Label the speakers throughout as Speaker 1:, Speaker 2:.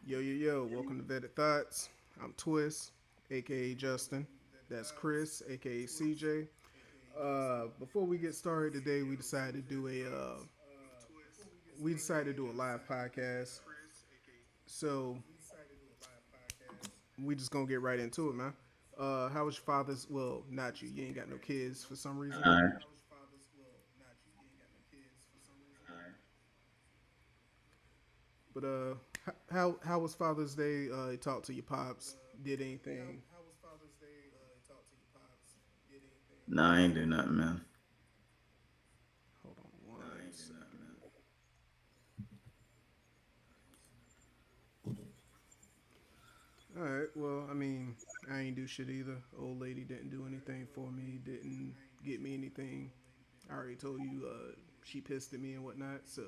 Speaker 1: Yo, yo, yo, welcome to Vetted Thoughts. I'm Twist, aka Justin. That's Chris, aka CJ. Before we get started today, we decided to do a live podcast. So we just gonna get right into it, man. How was your father's? Well, not you. You ain't got no kids for some reason.
Speaker 2: Alright.
Speaker 1: But how was Father's Day? You talked to your pops. Did anything?
Speaker 2: Nah, I ain't do nothing, man.
Speaker 1: Hold on one second. All right. Well, I mean, I ain't do shit either. Old lady didn't do anything for me. Didn't get me anything. I already told you. She pissed at me and whatnot. So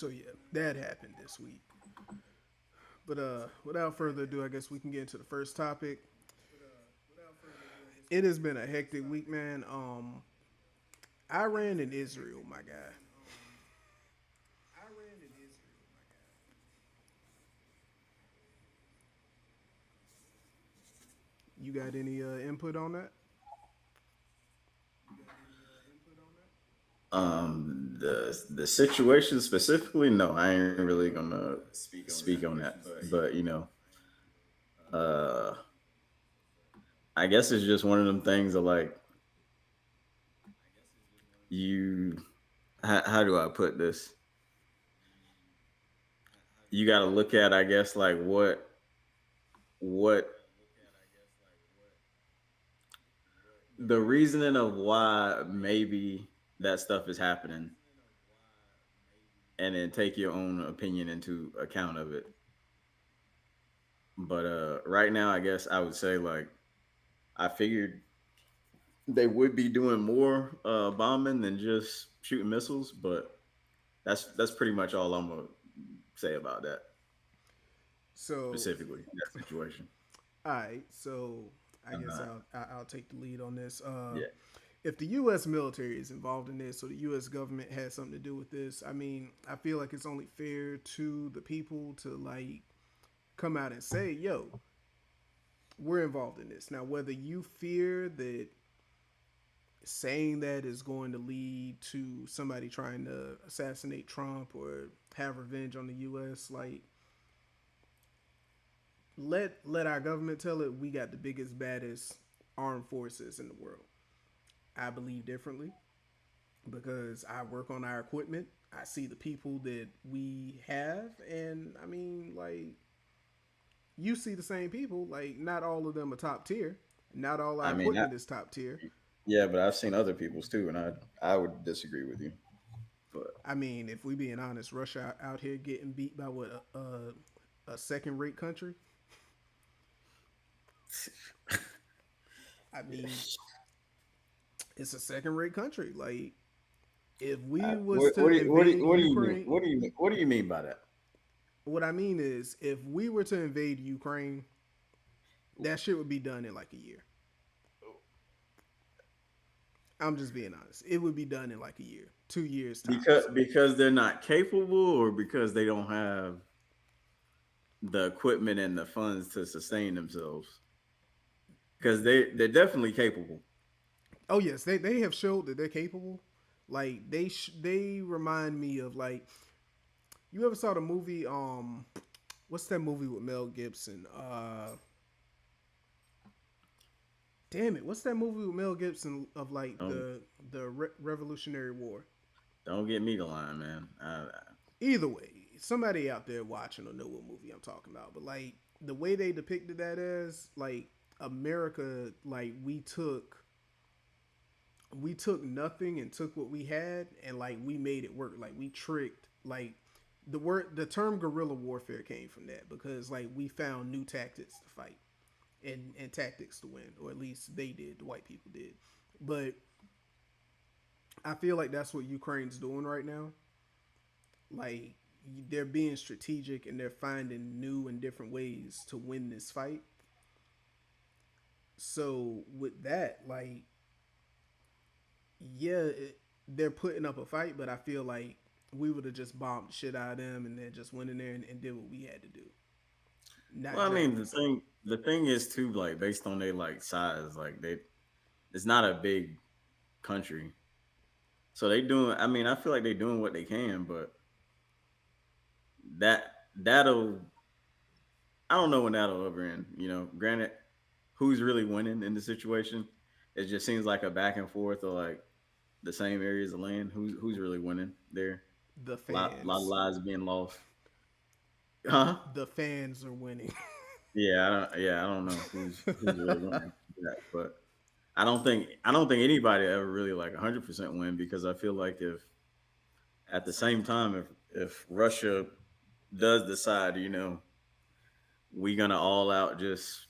Speaker 1: yeah, that happened this week. But without further ado, I guess we can get into the first topic. It has been a hectic week, man. Iran and Israel, my guy. You got any input on that?
Speaker 2: The situation specifically, no, I ain't really gonna speak on that. But uh, I guess it's just one of them things of like you. How do I put this? You got to look at, I guess, like what the reasoning of why maybe that stuff is happening, and then take your own opinion into account of it. But right now, I guess I would say like I figured they would be doing more bombing than just shooting missiles, but that's pretty much all I'm gonna say about that
Speaker 1: So,
Speaker 2: specifically that situation.
Speaker 1: all right. So, I guess
Speaker 2: Uh,
Speaker 1: I'll take the lead on this.
Speaker 2: yeah,
Speaker 1: If the U.S. military is involved in this, or the U.S. government has something to do with this, I mean, I feel like it's only fair to the people to like come out and say, "Yo, we're involved in this." Now, whether you fear that saying that is going to lead to somebody trying to assassinate Trump or have revenge on the U.S., like let our government tell it. We got the biggest, baddest armed forces in the world. I believe differently because I work on our equipment. I see the people that we have, and I mean, like, you see the same people. Like, not all of them are top tier. Not all our
Speaker 2: I mean,
Speaker 1: equipment is top tier.
Speaker 2: yeah, but I've seen other people's too, and I would disagree with you. But
Speaker 1: I mean, if we being honest, Russia out here getting beat by what a second rate country. I mean, it's a second rate country. Like, if we was to invade
Speaker 2: what do you mean?
Speaker 1: Ukraine,
Speaker 2: What do you mean by that?
Speaker 1: what I mean is, if we were to invade Ukraine, that shit would be done in like a year. I'm just being honest. It would be done in like a year, 2 years tops.
Speaker 2: Because they're not capable, or because they don't have the equipment and the funds to sustain themselves? Because they're definitely capable.
Speaker 1: Oh yes, they have showed that they're capable. Like they remind me of like, you ever saw the movie what's that movie with Mel Gibson? Damn it, what's that movie with Mel Gibson of like
Speaker 2: Don't
Speaker 1: the Revolutionary War?
Speaker 2: don't get me the line, man.
Speaker 1: Either way, somebody out there watching will know what movie I'm talking about. But like the way they depicted that as like America, like we took nothing and took what we had and like we made it work. Like we tricked like the term guerrilla warfare came from that because like we found new tactics to fight and tactics to win, or at least they did, the white people did. But I feel like that's what Ukraine's doing right now. Like they're being strategic and they're finding new and different ways to win this fight. So with that, like, yeah, they're putting up a fight, but I feel like we would have just bombed the shit out of them and then just went in there and did what we had to do, not
Speaker 2: Well, I
Speaker 1: drag
Speaker 2: mean,
Speaker 1: this out.
Speaker 2: the thing is too, like based on their like size, like it's not a big country, so they doing. I mean, I feel like they doing what they can, but that that'll I don't know when that'll ever end. You know, granted, who's really winning in the situation? It just seems like a back and forth or like the same areas of land. Who's really winning there?
Speaker 1: The
Speaker 2: Lot of
Speaker 1: fans,
Speaker 2: lives being lost. Huh?
Speaker 1: the fans are winning.
Speaker 2: Yeah, I don't know who's really winning that, but I don't think anybody ever really like 100% win because I feel like if at the same time if Russia does decide, you know, we gonna all out just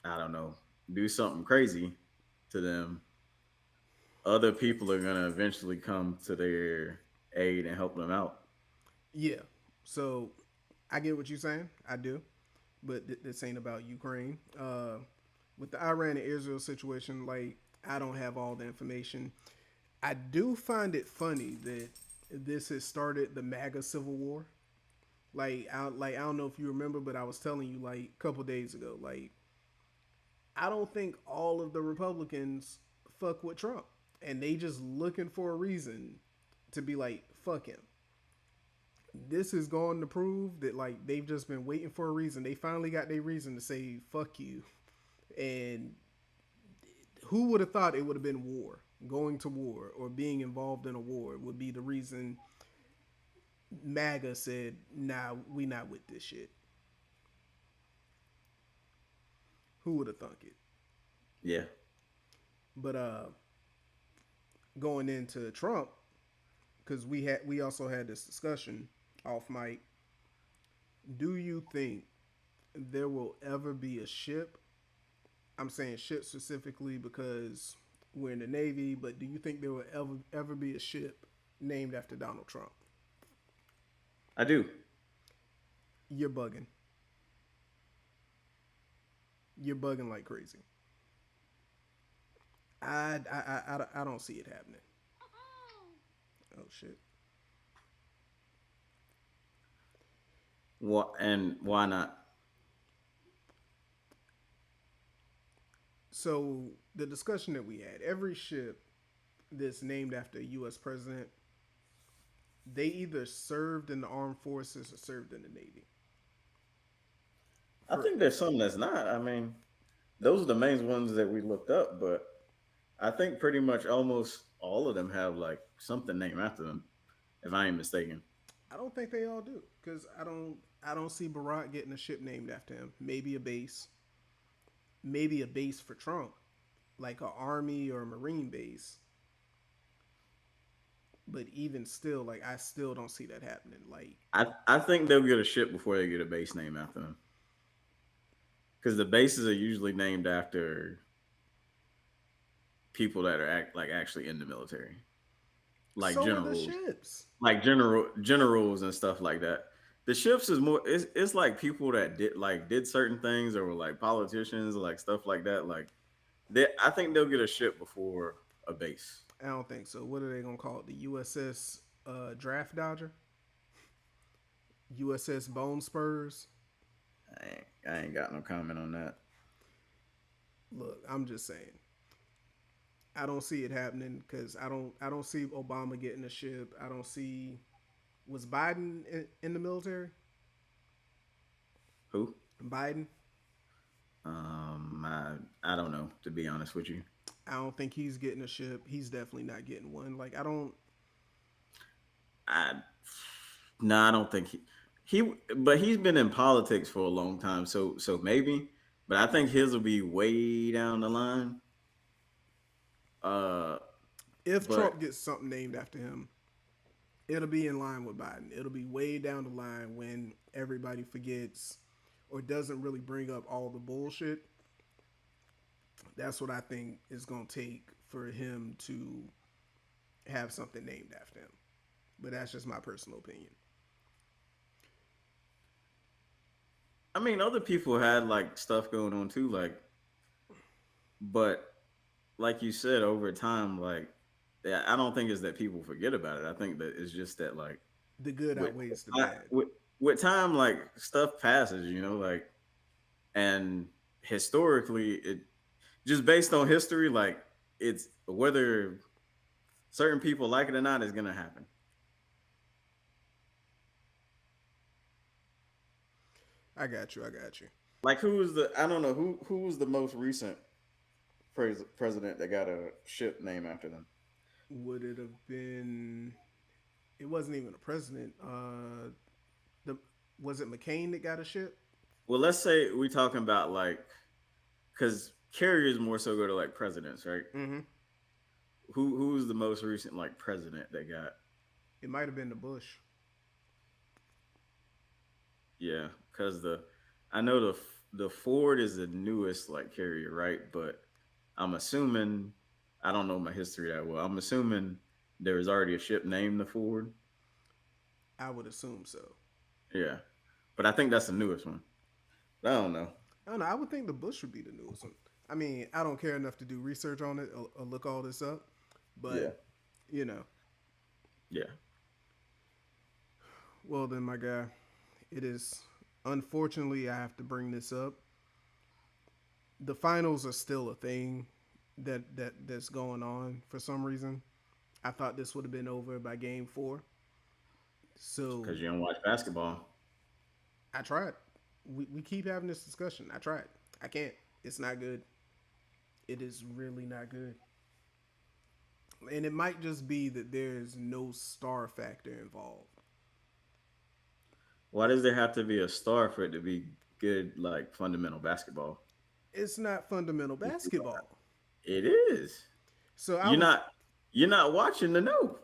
Speaker 2: I don't know do something crazy to them, other people are gonna eventually come to their aid and help them out.
Speaker 1: Yeah. So I get what you're saying. I do. But this ain't about Ukraine. With the Iran and Israel situation, like, I don't have all the information. I do find it funny that this has started the MAGA civil war. I don't know if you remember, but I was telling you like a couple days ago, like, I don't think all of the Republicans fuck with Trump, and they just looking for a reason to be like fuck him. This is going to prove that like they've just been waiting for a reason. They finally got their reason to say fuck you. And who would have thought it would have been war? Going to war or being involved in a war would be the reason MAGA said, "Nah, we not with this shit." Who would have thunk it?
Speaker 2: Yeah,
Speaker 1: But going into Trump, because we also had this discussion off mic. Do you think there will ever be a ship? I'm saying ship specifically because we're in the Navy, but do you think there will ever be a ship named after Donald Trump?
Speaker 2: I do.
Speaker 1: You're bugging. You're bugging like crazy. I don't see it happening. Oh shit.
Speaker 2: What and why not?
Speaker 1: So the discussion that we had, every ship that's named after a U.S. president, they either served in the armed forces or served in the Navy.
Speaker 2: I
Speaker 1: For
Speaker 2: think there's some that's not. I mean, those are the main ones that we looked up, but I think pretty much almost all of them have like something named after them, if I ain't mistaken.
Speaker 1: I don't think they all do because I don't see Barack getting a ship named after him. Maybe a base for Trump, like a army or a marine base. But even still, like I still don't see that happening. Like
Speaker 2: I think they'll get a ship before they get a base name after them, because the bases are usually named after people that are like actually in the military, like
Speaker 1: so are the
Speaker 2: generals,
Speaker 1: ships.
Speaker 2: generals and stuff like that. The ships is more. It's like people that did certain things or were like politicians or like stuff like that. Like I think they'll get a ship before a base.
Speaker 1: I don't think so. What are they gonna call it? The USS Draft Dodger, USS Bone Spurs.
Speaker 2: I ain't got no comment on that.
Speaker 1: Look, I'm just saying. I don't see it happening because I don't see Obama getting a ship. I don't see was Biden in the military.
Speaker 2: Who?
Speaker 1: Biden.
Speaker 2: I don't know to be honest with you.
Speaker 1: I don't think he's getting a ship. He's definitely not getting one. Like I don't.
Speaker 2: I no, I don't think but he's been in politics for a long time, so maybe. But I think his will be way down the line. Uh,
Speaker 1: If
Speaker 2: but
Speaker 1: Trump gets something named after him, it'll be in line with Biden. It'll be way down the line when everybody forgets or doesn't really bring up all the bullshit. That's what I think is going to take for him to have something named after him. But that's just my personal opinion.
Speaker 2: I mean, other people had like stuff going on too, like, but like you said, over time, like yeah, I don't think it's that people forget about it. I think that it's just that like
Speaker 1: The good
Speaker 2: with
Speaker 1: outweighs the
Speaker 2: I-
Speaker 1: bad.
Speaker 2: with with time, like stuff passes, like, and historically, it just based on history, like it's whether certain people like it or not is gonna happen.
Speaker 1: I got you. I got you.
Speaker 2: Like who was the I don't know who was the most recent president that got a ship named after them.
Speaker 1: Would it have been? It wasn't even a president. The was it McCain that got a ship?
Speaker 2: Well, let's say we talking about like because carriers more so go to like presidents, right?
Speaker 1: Mm-hmm.
Speaker 2: Who's the most recent like president that got?
Speaker 1: It might have been the Bush.
Speaker 2: Yeah, because the I know the Ford is the newest like carrier, right? But I'm assuming I don't know my history that well. I'm assuming there was already a ship named the Ford.
Speaker 1: I would assume so.
Speaker 2: Yeah, but I think that's the newest one. I don't know.
Speaker 1: I don't know. I would think the Bush would be the newest one. I mean, I don't care enough to do research on it or look all this up,
Speaker 2: Yeah,
Speaker 1: but you know.
Speaker 2: yeah.
Speaker 1: Well then, my guy, it is unfortunately I have to bring this up. The finals are still a thing that's going on for some reason. I thought this would have been over by game 4. So
Speaker 2: Because you don't watch basketball.
Speaker 1: I tried. We keep having this discussion. I tried. I can't. It's not good. It is really not good. And it might just be that there's no star factor involved.
Speaker 2: Why does there have to be a star for it to be good, like fundamental basketball?
Speaker 1: It's not fundamental basketball.
Speaker 2: It is.
Speaker 1: So I
Speaker 2: You're
Speaker 1: was
Speaker 2: not. You're not watching the know.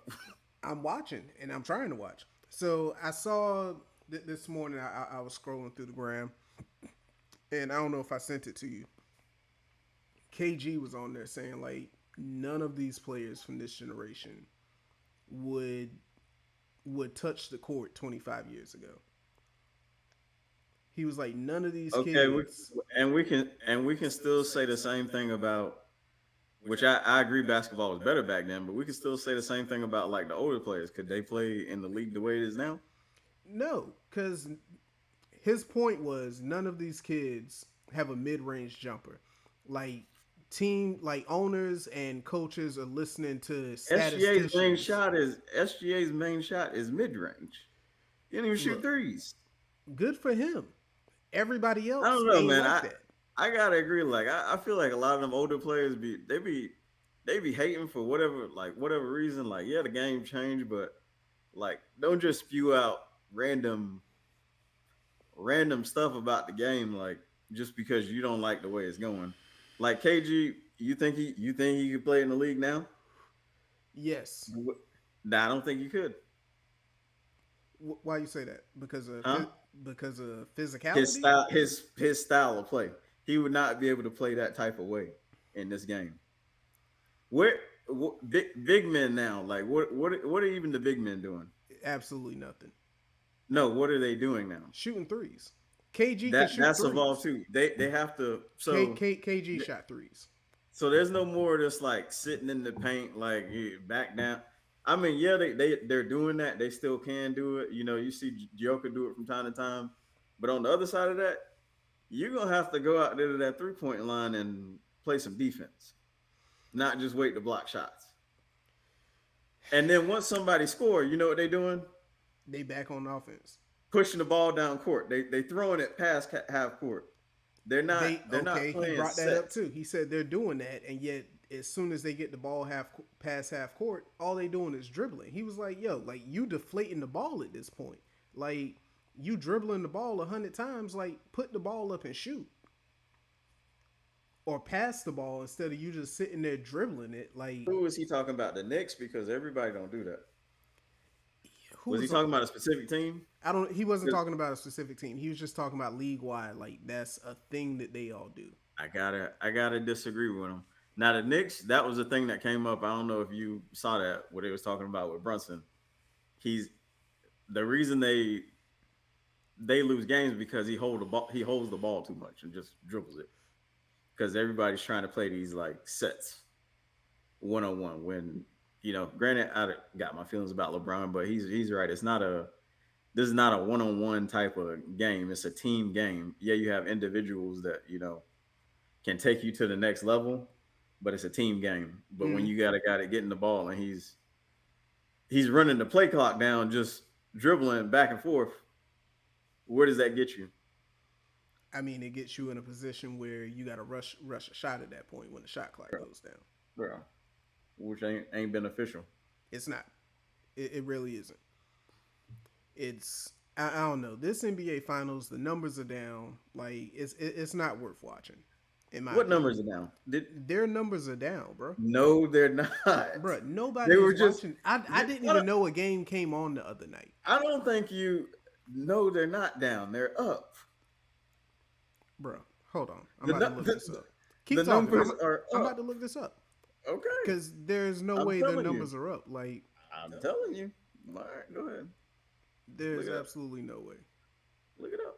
Speaker 1: I'm watching and I'm trying to watch. So I saw this morning. I was scrolling through the gram, and I don't know if I sent it to you. KG was on there saying like none of these players from this generation would touch the court 25 years ago. He was like none of these
Speaker 2: Okay,
Speaker 1: kids.
Speaker 2: we can still say the same thing about which I agree basketball was better back then, but we can still say the same thing about like the older players. Could they play in the league the way it is now?
Speaker 1: No, because his point was none of these kids have a mid-range jumper. Like like owners and coaches are listening to statisticians.
Speaker 2: SGA's main shot is mid range. He don't even shoot
Speaker 1: Look,
Speaker 2: threes.
Speaker 1: good for him. Everybody
Speaker 2: I
Speaker 1: else
Speaker 2: don't know,
Speaker 1: ain't
Speaker 2: man.
Speaker 1: like that.
Speaker 2: I gotta agree. Like I feel like a lot of them older players they be hating for whatever reason. Like yeah, the game changed, but like don't just spew out random stuff about the game like just because you don't like the way it's going. Like KG, you think he could play in the league now?
Speaker 1: Yes.
Speaker 2: Nah, I don't think you could.
Speaker 1: Why you say that?
Speaker 2: Huh?
Speaker 1: Because of
Speaker 2: His
Speaker 1: physicality?
Speaker 2: style his style of play. He would not be able to play that type of way in this game. Where big men now? Like what are even the big men doing?
Speaker 1: Absolutely nothing.
Speaker 2: No, what are they doing now?
Speaker 1: Shooting threes. KG can shoot
Speaker 2: That's evolved
Speaker 1: threes.
Speaker 2: too. They have to
Speaker 1: KG shot threes.
Speaker 2: so there's no more just like sitting in the paint like back down. I mean, yeah, they're doing that. They still can do it. You see Joker do it from time to time. But on the other side of that, you're gonna have to go out there to that 3-point line and play some defense, not just wait to block shots. And then once somebody score, you know what they're doing?
Speaker 1: They back on offense.
Speaker 2: Pushing the ball down court. They throwing it past half court. They're not
Speaker 1: He
Speaker 2: playing
Speaker 1: brought that up
Speaker 2: sets.
Speaker 1: too. He said they're doing that, and yet as soon as they get the ball past half court, all they doing is dribbling. He was like, "Yo, like you deflating the ball at this point. Like you dribbling the ball 100 times. Like put the ball up and shoot, or pass the ball instead of you just sitting there dribbling it. Like
Speaker 2: Who is he talking about? The Knicks? Because everybody don't do that. Was he
Speaker 1: who's
Speaker 2: talking about a specific team?
Speaker 1: I don't. He wasn't talking about a specific team. He was just talking about league wide. Like that's a thing that they all do.
Speaker 2: I gotta disagree with him. Now the Knicks, that was a thing that came up. I don't know if you saw that what they was talking about with Brunson. He's the reason they lose games because he holds the ball too much and just dribbles it. Because everybody's trying to play these like sets 1-on-1 when Granted, got my feelings about LeBron, but he's right. This is not a one-on-one type of game. It's a team game. Yeah, you have individuals that can take you to the next level, but it's a team game. But when
Speaker 1: Mm.
Speaker 2: you got a guy that getting the ball and he's running the play clock down, just dribbling back and forth, where does that get you,
Speaker 1: I mean, it gets you in a position where you got to rush a shot at that point when the shot clock
Speaker 2: bro?
Speaker 1: goes down.
Speaker 2: Bro, which ain't beneficial.
Speaker 1: It's not. It really isn't. It's I don't know. This NBA Finals, the numbers are down. Like it's not worth watching, in my
Speaker 2: What
Speaker 1: opinion.
Speaker 2: numbers are down?
Speaker 1: Their numbers are down, bro.
Speaker 2: No, they're not.
Speaker 1: Bro,
Speaker 2: They
Speaker 1: nobody
Speaker 2: were
Speaker 1: is
Speaker 2: just.
Speaker 1: watching. I didn't
Speaker 2: I
Speaker 1: even
Speaker 2: don't,
Speaker 1: know a game came on the other night,
Speaker 2: I don't think you. No, they're not down. They're up.
Speaker 1: bro. Hold on, I'm
Speaker 2: The
Speaker 1: about to
Speaker 2: nu-
Speaker 1: look this
Speaker 2: the,
Speaker 1: up.
Speaker 2: the
Speaker 1: Keep talking.
Speaker 2: numbers are
Speaker 1: I'm about
Speaker 2: up.
Speaker 1: to look this up
Speaker 2: Okay,
Speaker 1: because there's no
Speaker 2: I'm
Speaker 1: way their
Speaker 2: telling you.
Speaker 1: numbers are up. Like
Speaker 2: I'm telling you. All right, go ahead. Look
Speaker 1: there's
Speaker 2: it up.
Speaker 1: absolutely no way.
Speaker 2: Look it up.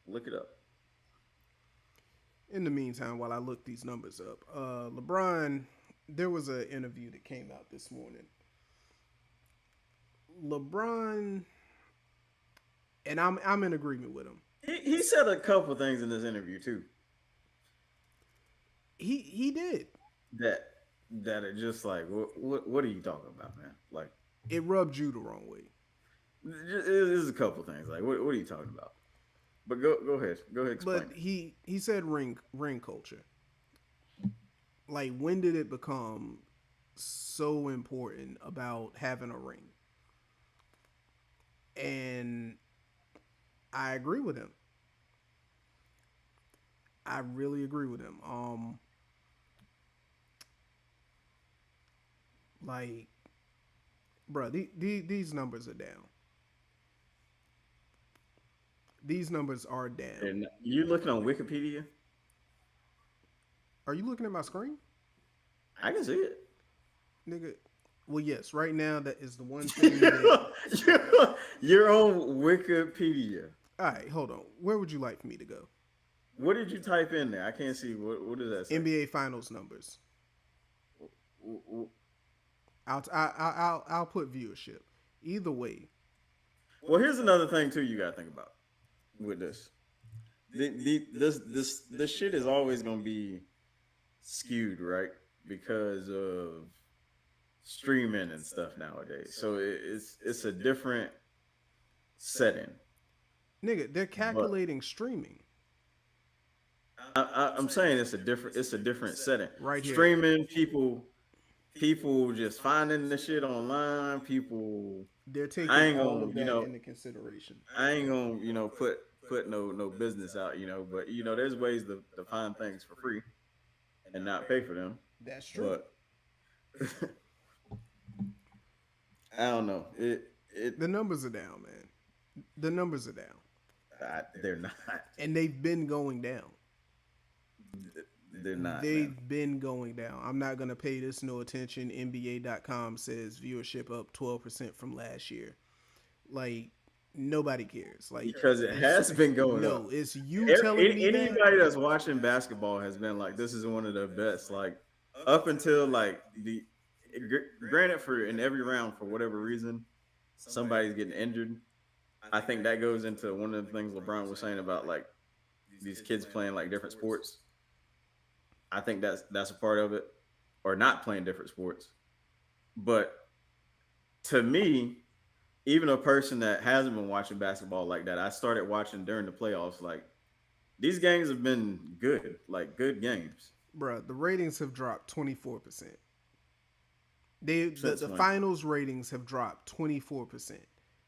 Speaker 2: Look it up.
Speaker 1: In the meantime, while I look these numbers up, LeBron, there was an interview that came out this morning. LeBron, and I'm in agreement with him.
Speaker 2: He said a couple things in this interview too
Speaker 1: He did.
Speaker 2: that that are just like what are you talking about, man? Like
Speaker 1: It rubbed you the wrong way.
Speaker 2: there's a couple things like what are you talking about? But go ahead, explain
Speaker 1: But
Speaker 2: it.
Speaker 1: he said ring culture. Like when did it become so important about having a ring? And I agree with him. I really agree with him. Like, bro, these numbers are down. These numbers are down.
Speaker 2: And you looking on Wikipedia?
Speaker 1: Are you looking at my screen,
Speaker 2: I can see it.
Speaker 1: nigga? Well, yes. Right now, that is the one thing that.
Speaker 2: You're on Wikipedia.
Speaker 1: All right, hold on. Where would you like for me to go?
Speaker 2: What did you type in there? I can't see. What does that say?
Speaker 1: NBA Finals numbers.
Speaker 2: W- w-
Speaker 1: I'll put viewership. Either way,
Speaker 2: Well, here's another thing too. You gotta think about with this. This shit is always gonna be skewed, right? Because of streaming and stuff nowadays. So it's a different setting.
Speaker 1: nigga, they're
Speaker 2: But
Speaker 1: calculating streaming
Speaker 2: I'm saying it's a different setting.
Speaker 1: right here.
Speaker 2: Streaming people just finding the shit online. People
Speaker 1: They're
Speaker 2: I
Speaker 1: taking
Speaker 2: ain't
Speaker 1: all
Speaker 2: gonna
Speaker 1: of that into consideration.
Speaker 2: I ain't gonna put no business out, but there's ways to find things for free and not pay for them.
Speaker 1: That's true.
Speaker 2: But I don't know.
Speaker 1: The numbers are down, man. The numbers are down,
Speaker 2: They're not.
Speaker 1: and they've been going down.
Speaker 2: They're not.
Speaker 1: They've
Speaker 2: Man.
Speaker 1: been going down. I'm not gonna pay this no attention. NBA.com says viewership up 12% from last year. Like nobody cares. Like
Speaker 2: Because it has been going up.
Speaker 1: no, it's you telling me that.
Speaker 2: Anybody that's watching basketball has been like, this is one of the best. Like up until like granted for in every round for whatever reason, somebody's getting injured. I think that goes into one of the things LeBron was saying about like these kids playing like different sports. I think that's a part of it, or not playing different sports. But to me, even a person that hasn't been watching basketball like that, I started watching during the playoffs. Like these games have been good, like good games.
Speaker 1: Bruh, the ratings have dropped 24%. The
Speaker 2: When?
Speaker 1: finals ratings have dropped 24%.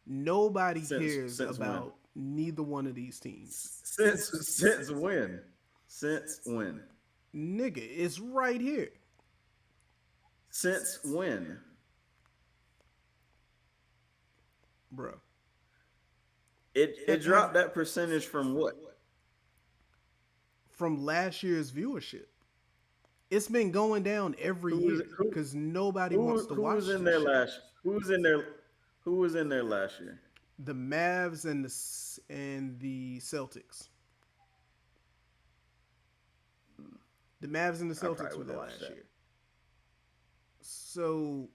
Speaker 1: Nobody cares
Speaker 2: Since
Speaker 1: about neither one of these teams.
Speaker 2: since when? Since when?
Speaker 1: Nigga, it's right here.
Speaker 2: Since when?
Speaker 1: Bruh.
Speaker 2: It dropped that percentage from what?
Speaker 1: From last year's viewership. It's been going down every year because nobody wants to watch
Speaker 2: Who was in
Speaker 1: this
Speaker 2: there
Speaker 1: shit.
Speaker 2: last? Who was in there last year?
Speaker 1: The Mavs and the Celtics. The Mavs and the
Speaker 2: I probably
Speaker 1: Celtics were
Speaker 2: would have
Speaker 1: there
Speaker 2: watched
Speaker 1: last
Speaker 2: that.
Speaker 1: year. So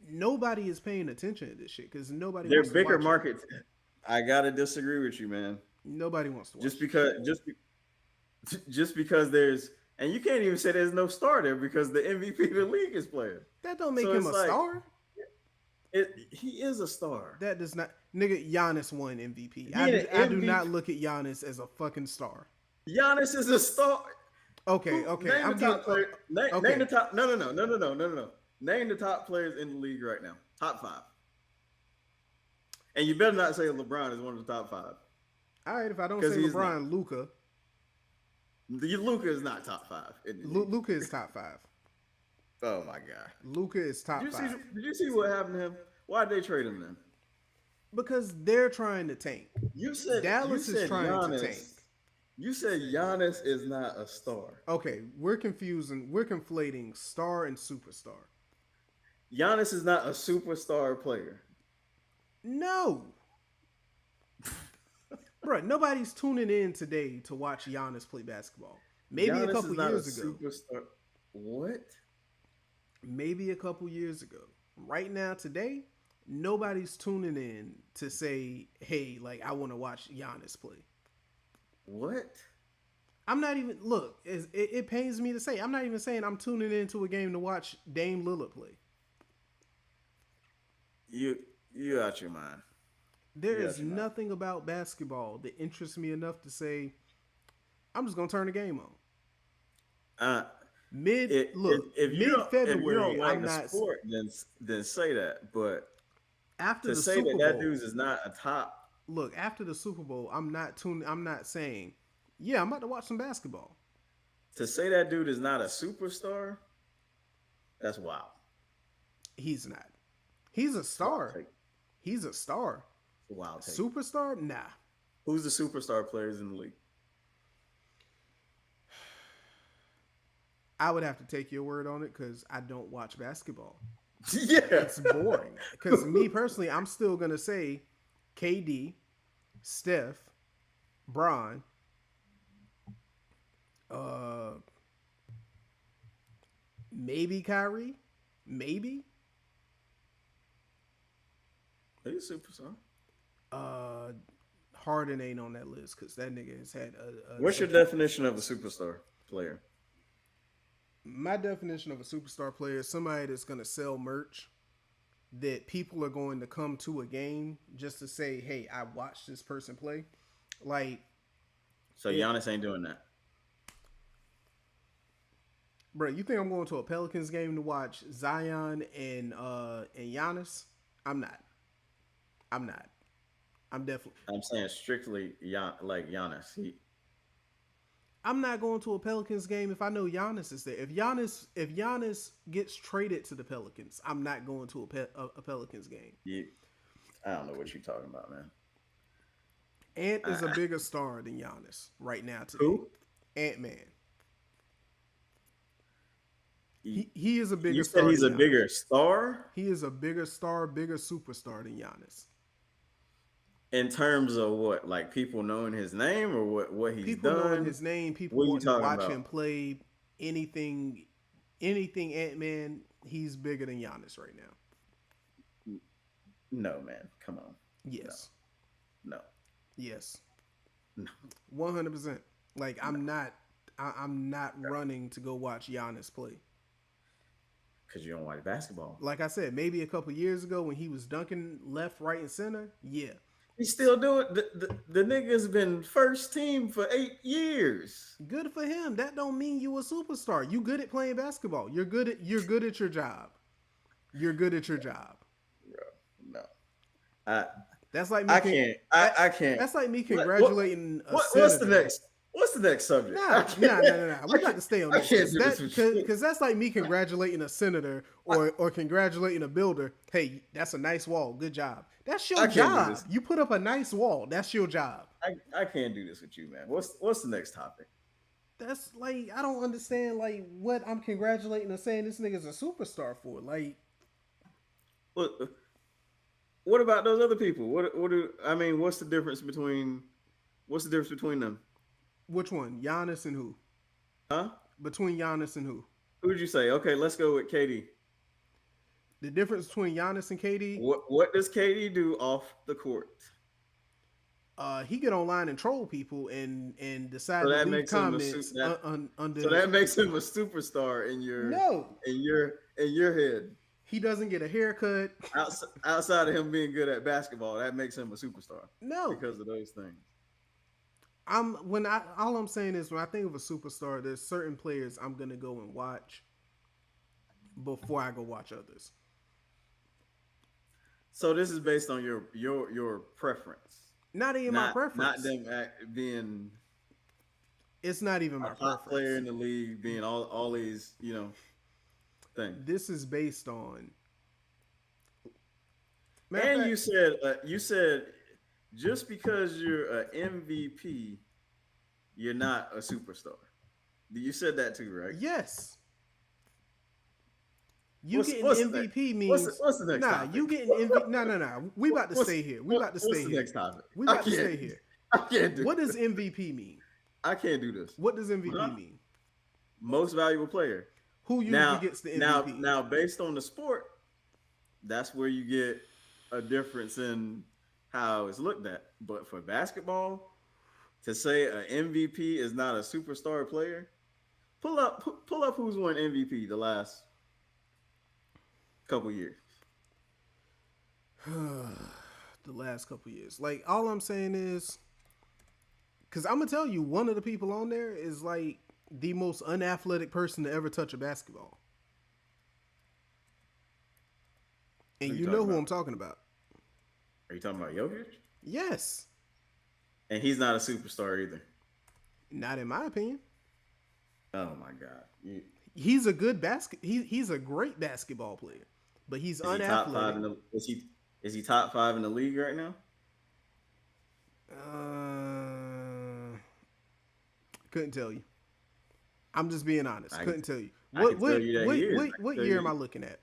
Speaker 1: nobody is paying attention to this shit because nobody
Speaker 2: They're
Speaker 1: wants to
Speaker 2: bigger
Speaker 1: watch it.
Speaker 2: markets. I gotta disagree with you, man.
Speaker 1: Nobody wants to
Speaker 2: Just
Speaker 1: watch this
Speaker 2: because,
Speaker 1: shit.
Speaker 2: just because there's, and you can't even say there's no star there because the MVP of the league is playing.
Speaker 1: That don't make
Speaker 2: So
Speaker 1: him
Speaker 2: it's
Speaker 1: a
Speaker 2: like
Speaker 1: star.
Speaker 2: he is a star.
Speaker 1: That does not, nigga. Giannis won MVP.
Speaker 2: He an
Speaker 1: I do
Speaker 2: MVP.
Speaker 1: not look at Giannis as a fucking star.
Speaker 2: Giannis is a star.
Speaker 1: Okay, okay.
Speaker 2: Name
Speaker 1: I'm
Speaker 2: the top
Speaker 1: getting
Speaker 2: player. Name
Speaker 1: okay.
Speaker 2: the top. No. Name the top players in the league right now. Top 5. And you better not say LeBron is one of the top 5.
Speaker 1: All right, if I don't
Speaker 2: Because
Speaker 1: say
Speaker 2: he's
Speaker 1: LeBron, Luca.
Speaker 2: Luka is not top 5.
Speaker 1: Luca is top 5.
Speaker 2: Oh my god.
Speaker 1: Luca is top
Speaker 2: Did
Speaker 1: 5
Speaker 2: you see what happened to him? Why did they trade him then?
Speaker 1: because they're trying to tank. Dallas is trying
Speaker 2: Giannis,
Speaker 1: to tank.
Speaker 2: You said Giannis is not a star.
Speaker 1: Okay, we're conflating star and superstar.
Speaker 2: Giannis is not a superstar player.
Speaker 1: No. Bro, nobody's tuning in today to watch Giannis play basketball. Maybe
Speaker 2: Giannis
Speaker 1: a couple
Speaker 2: is not
Speaker 1: years
Speaker 2: a
Speaker 1: ago.
Speaker 2: Superstar. What?
Speaker 1: Maybe a couple years ago. Right now, today, nobody's tuning in to say, hey, like, I want to watch Giannis play.
Speaker 2: What?
Speaker 1: I'm not even, look, it pains me to say, I'm not even saying I'm tuning into a game to watch Dame Lillard play.
Speaker 2: You out your mind.
Speaker 1: There is nothing about basketball that interests me enough to say, I'm just going to turn the game on.
Speaker 2: If you
Speaker 1: mid-February,
Speaker 2: don't like
Speaker 1: I'm
Speaker 2: the
Speaker 1: not.
Speaker 2: sport, then say that. But
Speaker 1: After
Speaker 2: to
Speaker 1: the
Speaker 2: say
Speaker 1: Super
Speaker 2: that
Speaker 1: Bowl,
Speaker 2: dude is not a top.
Speaker 1: look, after the Super Bowl, I'm not saying, yeah, I'm about to watch some basketball.
Speaker 2: To say that dude is not a superstar, that's wild.
Speaker 1: He's not. He's a star. He's a star.
Speaker 2: Wild take.
Speaker 1: Superstar? Nah.
Speaker 2: Who's the superstar players in the league?
Speaker 1: I would have to take your word on it because I don't watch basketball.
Speaker 2: Yeah.
Speaker 1: It's boring. Because me personally, I'm still going to say KD, Steph, Bron, maybe Kyrie, maybe.
Speaker 2: He's a superstar.
Speaker 1: Harden ain't on that list because that nigga has had a
Speaker 2: What's your definition of a superstar player?
Speaker 1: My definition of a superstar player is somebody that's going to sell merch that people are going to come to a game just to say, hey, I watched this person play. Like,
Speaker 2: so Giannis ain't doing that.
Speaker 1: Bro, you think I'm going to a Pelicans game to watch Zion and Giannis? I'm not. I'm definitely.
Speaker 2: I'm saying strictly like Giannis.
Speaker 1: I'm not going to a Pelicans game if I know Giannis is there. If Giannis gets traded to the Pelicans, I'm not going to a Pelicans game.
Speaker 2: I don't know what you're talking about, man.
Speaker 1: Ant is a bigger star than Giannis right now today.
Speaker 2: Who?
Speaker 1: Ant-Man. He is a bigger
Speaker 2: you
Speaker 1: star.
Speaker 2: Said he's a
Speaker 1: Giannis.
Speaker 2: bigger star?
Speaker 1: He is a bigger star, bigger superstar than Giannis.
Speaker 2: In terms of what? Like people knowing his name or what he's
Speaker 1: people
Speaker 2: done?
Speaker 1: People knowing his name, people want to watch him play anything Ant-Man, he's bigger than Giannis right now.
Speaker 2: No, man. Come on.
Speaker 1: Yes.
Speaker 2: No.
Speaker 1: Yes.
Speaker 2: No.
Speaker 1: 100%. Like I'm not running to go watch Giannis play.
Speaker 2: Because you don't watch basketball.
Speaker 1: Like I said, maybe a couple years ago when he was dunking left, right, and center, yeah.
Speaker 2: He's still doing the nigga's been first team for 8 years.
Speaker 1: Good for him. That don't mean you a superstar. You good at playing basketball. You're good at your job. You're good at your job.
Speaker 2: Bro, no.
Speaker 1: That's like me.
Speaker 2: I can't.
Speaker 1: That's like me congratulating a
Speaker 2: senator. What's the next subject?
Speaker 1: Nah. We got to stay on this. Because that's like me congratulating a senator or congratulating a builder. Hey, that's a nice wall. Good job. That's your job. You put up a nice wall. That's your job.
Speaker 2: I can't do this with you, man. What's the next topic?
Speaker 1: That's like, I don't understand like what I'm congratulating or saying this nigga's a superstar for. Like,
Speaker 2: what about those other people? What's the difference between them?
Speaker 1: Which one? Giannis and who?
Speaker 2: Huh?
Speaker 1: Between Giannis and who?
Speaker 2: Who'd you say? Okay, let's go with KD.
Speaker 1: The difference between Giannis and KD,
Speaker 2: What does KD do off the court?
Speaker 1: he get online and troll people and
Speaker 2: So
Speaker 1: decide to
Speaker 2: that
Speaker 1: leave
Speaker 2: makes him
Speaker 1: comments
Speaker 2: so
Speaker 1: under.
Speaker 2: that makes him a superstar
Speaker 1: No,
Speaker 2: in your head.
Speaker 1: he doesn't get a haircut.
Speaker 2: Outside of him being good at basketball, that makes him a superstar
Speaker 1: No,
Speaker 2: because of those things.
Speaker 1: all I'm saying is when I think of a superstar, there's certain players I'm gonna go and watch before I go watch others.
Speaker 2: So this is based on your preference,
Speaker 1: Not even my
Speaker 2: not
Speaker 1: preference.
Speaker 2: them being
Speaker 1: It's not even
Speaker 2: a
Speaker 1: my
Speaker 2: top player
Speaker 1: preference.
Speaker 2: in the league, being all these things.
Speaker 1: This is based on. Matter of
Speaker 2: And
Speaker 1: fact,
Speaker 2: you said just because you're an MVP, you're not a superstar. You said that too, right?
Speaker 1: yes, you getting
Speaker 2: What's the next?
Speaker 1: MVP means
Speaker 2: What's the next
Speaker 1: nah.
Speaker 2: topic?
Speaker 1: You getting MVP? No, no, no. We about to stay here. We about to
Speaker 2: What's
Speaker 1: stay
Speaker 2: the
Speaker 1: here.
Speaker 2: next topic?
Speaker 1: We
Speaker 2: I
Speaker 1: about to
Speaker 2: can't.
Speaker 1: stay here.
Speaker 2: I can't do.
Speaker 1: What
Speaker 2: This.
Speaker 1: does MVP mean?
Speaker 2: I can't do this.
Speaker 1: What does MVP
Speaker 2: Huh?
Speaker 1: mean?
Speaker 2: Most valuable player.
Speaker 1: Who usually
Speaker 2: Now,
Speaker 1: gets the
Speaker 2: now,
Speaker 1: MVP?
Speaker 2: now, based on the sport, that's where you get a difference in how it's looked at. But for basketball, to say an MVP is not a superstar player, pull up who's won MVP the last couple years.
Speaker 1: The last couple years. Like all I'm saying is, because I'm gonna tell you, one of the people on there is like the most unathletic person to ever touch a basketball, and
Speaker 2: Who you
Speaker 1: you
Speaker 2: talking
Speaker 1: know who
Speaker 2: about?
Speaker 1: I'm talking about.
Speaker 2: Are you talking about Jokic?
Speaker 1: Yes,
Speaker 2: And he's not a superstar either.
Speaker 1: not in my opinion.
Speaker 2: Oh my god.
Speaker 1: He's a good He's a great basketball player, but he's
Speaker 2: Is he top five
Speaker 1: unathletic.
Speaker 2: in the is he top five in the league right now?
Speaker 1: Uh, couldn't tell you. I'm just being honest.
Speaker 2: I can
Speaker 1: Couldn't tell you.
Speaker 2: I can tell you that he is.
Speaker 1: What year am I looking at?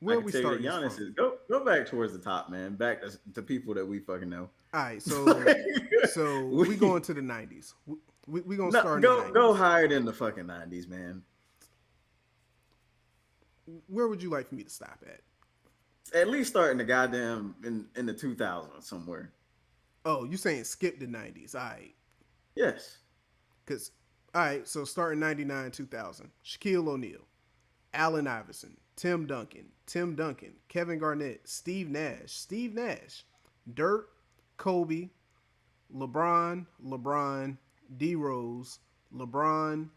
Speaker 2: I
Speaker 1: Where are
Speaker 2: can
Speaker 1: we
Speaker 2: tell you that
Speaker 1: starting this
Speaker 2: Giannis
Speaker 1: from?
Speaker 2: is go back towards the top, man. Back to people that we fucking know.
Speaker 1: All right, so we going to the 90s. We gonna
Speaker 2: No,
Speaker 1: start in the 90s.
Speaker 2: go higher than the fucking 90s, man.
Speaker 1: Where would you like for me to stop at?
Speaker 2: At least start in the goddamn in the 2000s somewhere.
Speaker 1: Oh, you saying skip the 90s? All right,
Speaker 2: Yes.
Speaker 1: because all right, so starting 99, 2000. Shaquille O'Neal, Allen Iverson, Tim Duncan, Kevin Garnett, Steve Nash, Dirk, Kobe, LeBron, D Rose, LeBron,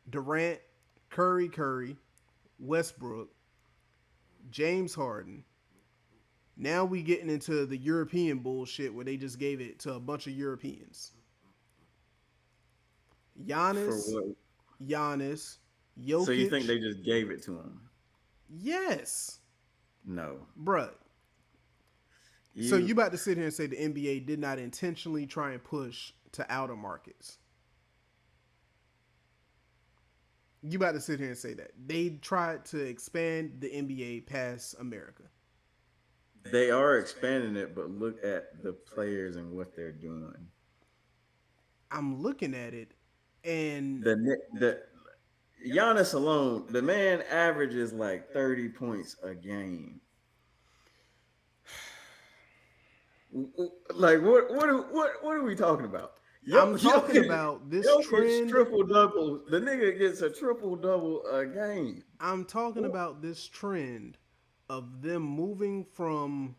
Speaker 1: Durant, Curry, Westbrook, James Harden. Now we getting into the European bullshit where they just gave it to a bunch of Europeans.
Speaker 2: For
Speaker 1: Giannis,
Speaker 2: what?
Speaker 1: Jokic.
Speaker 2: So you think they just gave it to him?
Speaker 1: Yes,
Speaker 2: No.
Speaker 1: bruh. So you about to sit here and say the NBA did not intentionally try and push to outer markets? You about to sit here and say that they tried to expand the NBA past America?
Speaker 2: They are expanding it, but look at the players and what they're doing.
Speaker 1: I'm looking at it, and
Speaker 2: The Giannis alone, the man averages like 30 points a game. Like what are we talking about?
Speaker 1: I'm talking about this trend.
Speaker 2: Triple double. The nigga gets a triple double a game.
Speaker 1: I'm talking about this trend of them moving from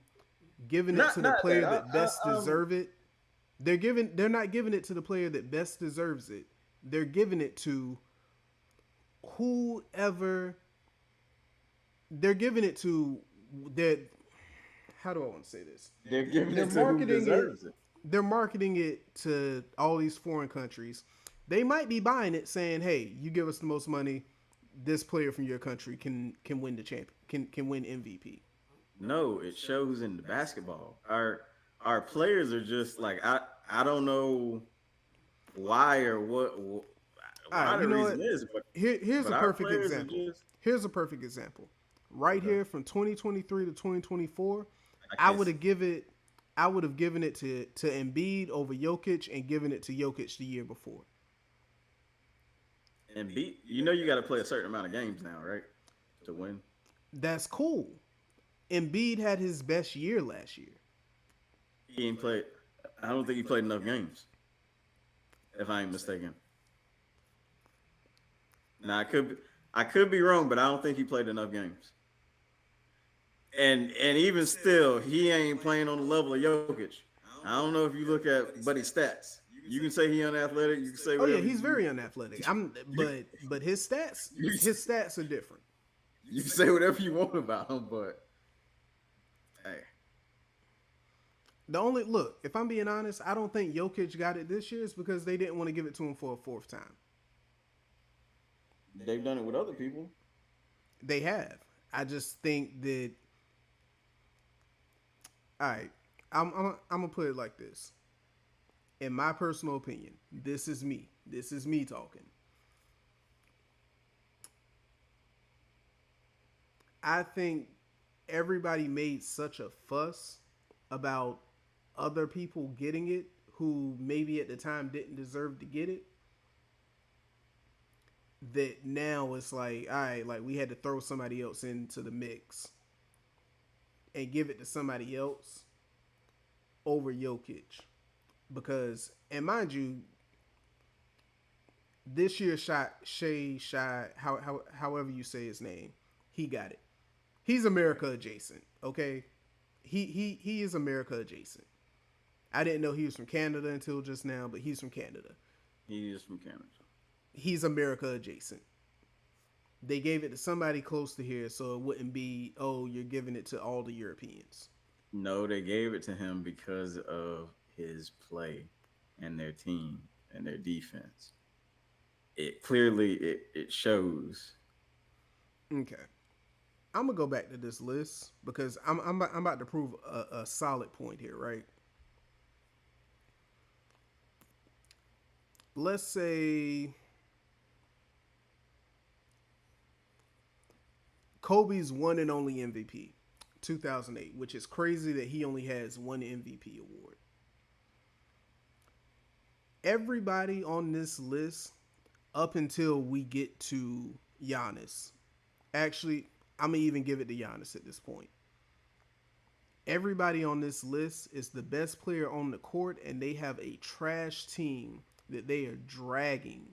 Speaker 1: giving it to the player that best deserve it. They're not giving it to the player that best deserves it. They're giving it to whoever. They're giving it to that. How do I want to say this?
Speaker 2: They're giving it to who deserves it.
Speaker 1: They're marketing it to all these foreign countries. They might be buying it, saying, "Hey, you give us the most money, this player from your country can win the champion, can win MVP."
Speaker 2: No, it shows in the basketball. Our players are just like I don't know why or what why
Speaker 1: right,
Speaker 2: the reason is, but
Speaker 1: here's a
Speaker 2: our
Speaker 1: perfect
Speaker 2: players are
Speaker 1: example.
Speaker 2: just
Speaker 1: Here's a perfect example. Right
Speaker 2: Okay.
Speaker 1: here from 2023 to 2024,
Speaker 2: I
Speaker 1: I
Speaker 2: can't
Speaker 1: would have give it I would have given it to Embiid over Jokic and given it to Jokic the year before.
Speaker 2: And beat, you got to play a certain amount of games now, right, to win.
Speaker 1: That's cool. Embiid had his best year last year.
Speaker 2: He ain't played. I don't think he played enough games, if I ain't mistaken. Now I could be wrong, but I don't think he played enough games. And even still, he ain't playing on the level of Jokic. I don't know if you look at Buddy's stats. You can say he unathletic. You can say
Speaker 1: Oh yeah,
Speaker 2: whatever.
Speaker 1: he's very unathletic. But his stats are different.
Speaker 2: You can say whatever you want about him, but hey,
Speaker 1: The only look, if I'm being honest, I don't think Jokic got it this year is because they didn't want to give it to him for a fourth time.
Speaker 2: they've done it with other people.
Speaker 1: They have. I just think that. All right, I'm gonna put it like this. In my personal opinion, this is me. This is me talking. I think everybody made such a fuss about other people getting it who maybe at the time didn't deserve to get it, that now it's like, all right, like we had to throw somebody else into the mix and give it to somebody else over Jokic. Because, and mind you, this year however you say his name, he got it. He's America adjacent, okay? He is America adjacent. I didn't know he was from Canada until just now, but he's from Canada.
Speaker 2: He is from Canada.
Speaker 1: He's America adjacent. They gave it to somebody close to here, so it wouldn't be, oh, you're giving it to all the Europeans.
Speaker 2: No, they gave it to him because of his play and their team and their defense. It clearly it shows.
Speaker 1: Okay, I'm gonna go back to this list because I'm about to prove a solid point here, right? Let's say Kobe's one and only MVP, 2008, which is crazy that he only has one MVP award. Everybody on this list, up until we get to Giannis, actually, I'm going to even give it to Giannis at this point. Everybody on this list is the best player on the court, and they have a trash team that they are dragging.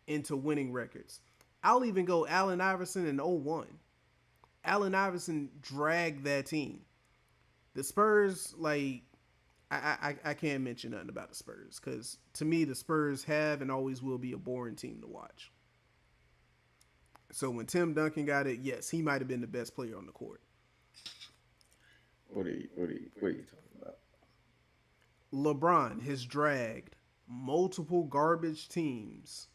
Speaker 1: Into winning records. I'll even go Allen Iverson in 01. Allen Iverson dragged that team. The Spurs, like, I can't mention nothing about the Spurs because to me, the Spurs have and always will be a boring team to watch. So when Tim Duncan got it, yes, he might have been the best player on the court.
Speaker 2: What are you talking about?
Speaker 1: LeBron has dragged multiple garbage teams,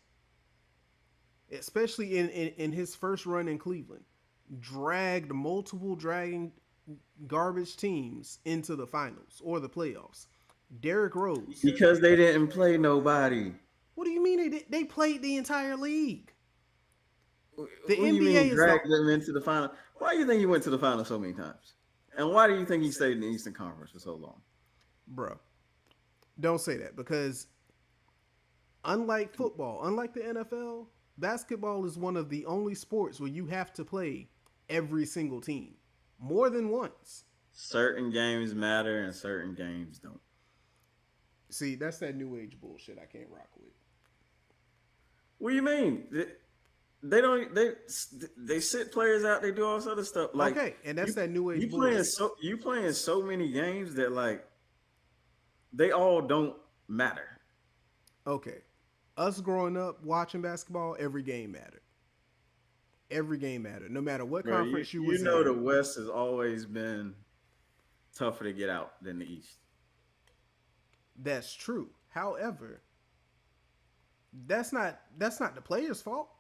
Speaker 1: especially in his first run in Cleveland, dragged multiple garbage teams into the finals or the playoffs. Derrick Rose.
Speaker 2: Because they didn't play nobody.
Speaker 1: What do you mean they played the entire league?
Speaker 2: The NBA dragged them into the final. Why do you think he went to the final so many times? And why do you think he stayed in the Eastern Conference for so long?
Speaker 1: Bro, don't say that because unlike football, unlike the NFL, basketball is one of the only sports where you have to play every single team more than once.
Speaker 2: Certain games matter and certain games don't.
Speaker 1: See, that's that new age bullshit I can't rock with.
Speaker 2: What do you mean? They don't. They sit players out. They do all this other stuff. Like,
Speaker 1: okay, and that's that new age.
Speaker 2: You playing so many games that like they all don't matter.
Speaker 1: Okay, us growing up watching basketball, every game mattered. Every game mattered, no matter what conference you was in.
Speaker 2: You know, the West has always been tougher to get out than the East.
Speaker 1: That's true. However, that's not the players' fault.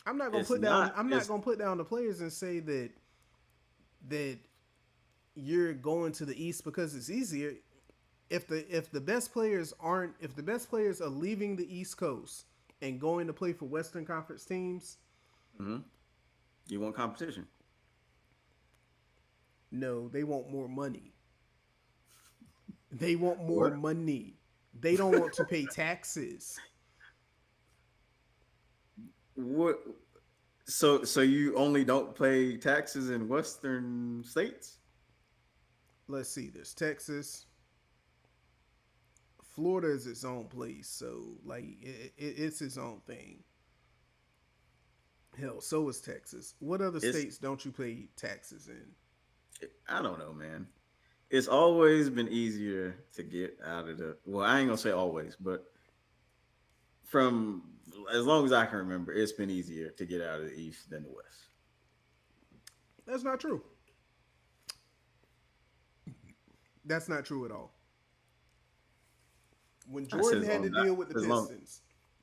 Speaker 1: I'm not gonna put down the players and say that you're going to the East because it's easier. If the best players are leaving the East Coast and going to play for Western Conference teams,
Speaker 2: mm-hmm. You want competition.
Speaker 1: No, they want more money. They want more
Speaker 2: What?
Speaker 1: money. They don't want to pay taxes.
Speaker 2: What? So you only don't pay taxes in Western states?
Speaker 1: Let's see. There's Texas. Florida is its own place, so like it's its own thing. Hell, so is Texas. What other
Speaker 2: It's
Speaker 1: states don't you pay taxes in?
Speaker 2: I don't know, man. It's always been easier to get out of the. Well, I ain't gonna say always, but from as long as I can remember, it's been easier to get out of the East than the West.
Speaker 1: That's not true. That's not true at all. When
Speaker 2: I said
Speaker 1: Jordan had to deal with the
Speaker 2: as long
Speaker 1: Pistons,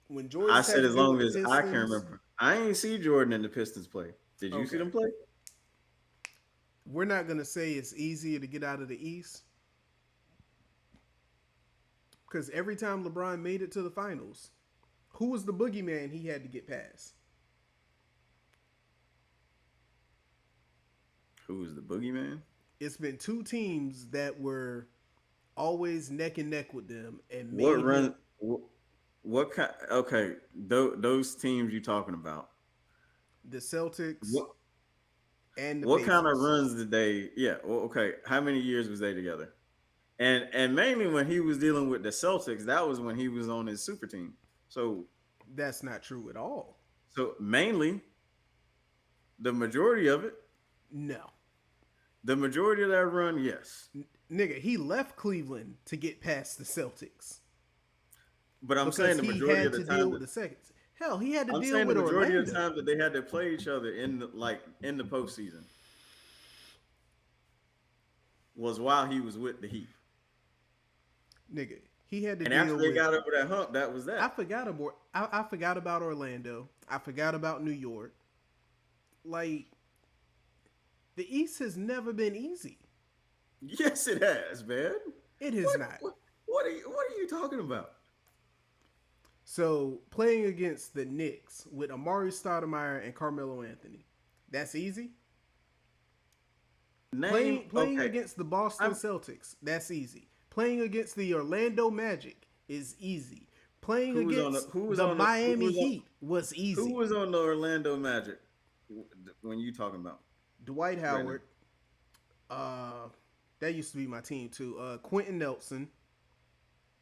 Speaker 1: when Jordan
Speaker 2: I
Speaker 1: had
Speaker 2: said
Speaker 1: to
Speaker 2: as
Speaker 1: deal
Speaker 2: long
Speaker 1: with the
Speaker 2: as I can
Speaker 1: Pistons,
Speaker 2: remember. I ain't see Jordan and the Pistons play. Did you see
Speaker 1: okay,
Speaker 2: them play?
Speaker 1: we're not gonna say it's easier to get out of the East because every time LeBron made it to the finals, who was the boogeyman he had to get past?
Speaker 2: Who was the boogeyman?
Speaker 1: It's been two teams that were always neck and neck with them and
Speaker 2: What
Speaker 1: made him
Speaker 2: run? What kind? Okay, those teams you talking about?
Speaker 1: the Celtics
Speaker 2: What
Speaker 1: and the
Speaker 2: what kind of
Speaker 1: Pacers.
Speaker 2: runs did they? Yeah. Well, okay. How many years was they together? And mainly when he was dealing with the Celtics, that was when he was on his super team. So
Speaker 1: That's not true at all.
Speaker 2: mainly the majority of it,
Speaker 1: No.
Speaker 2: the majority of that run, yes.
Speaker 1: Nigga, he left Cleveland to get past the Celtics
Speaker 2: But I'm saying
Speaker 1: because
Speaker 2: the
Speaker 1: he
Speaker 2: majority
Speaker 1: had
Speaker 2: of the
Speaker 1: to deal
Speaker 2: time
Speaker 1: with
Speaker 2: that
Speaker 1: the seconds. Hell, he had to
Speaker 2: I'm
Speaker 1: deal
Speaker 2: saying the
Speaker 1: with
Speaker 2: majority of the
Speaker 1: Orlando.
Speaker 2: time that they had to play each other in in the postseason was while he was with the Heat.
Speaker 1: Nigga, he had to
Speaker 2: And after
Speaker 1: deal
Speaker 2: they
Speaker 1: with.
Speaker 2: got over that hump, that was
Speaker 1: I
Speaker 2: that.
Speaker 1: forgot about. I forgot about Orlando. I forgot about New York. Like the East has never been easy.
Speaker 2: Yes, it has, man.
Speaker 1: It has
Speaker 2: What
Speaker 1: not.
Speaker 2: what are you talking about?
Speaker 1: So playing against the Knicks with Amari Stoudemire and Carmelo Anthony, that's easy.
Speaker 2: Name
Speaker 1: Playing
Speaker 2: okay.
Speaker 1: against the Boston
Speaker 2: I'm
Speaker 1: Celtics, that's easy. Playing against the Orlando Magic is easy. Playing
Speaker 2: who was on
Speaker 1: against
Speaker 2: who was
Speaker 1: the
Speaker 2: on the who
Speaker 1: Miami
Speaker 2: was on
Speaker 1: Heat was
Speaker 2: who
Speaker 1: easy.
Speaker 2: was on the Orlando Magic when you talking about
Speaker 1: Dwight
Speaker 2: right now?
Speaker 1: Howard, uh, that used to be my team too. Quentin Nelson,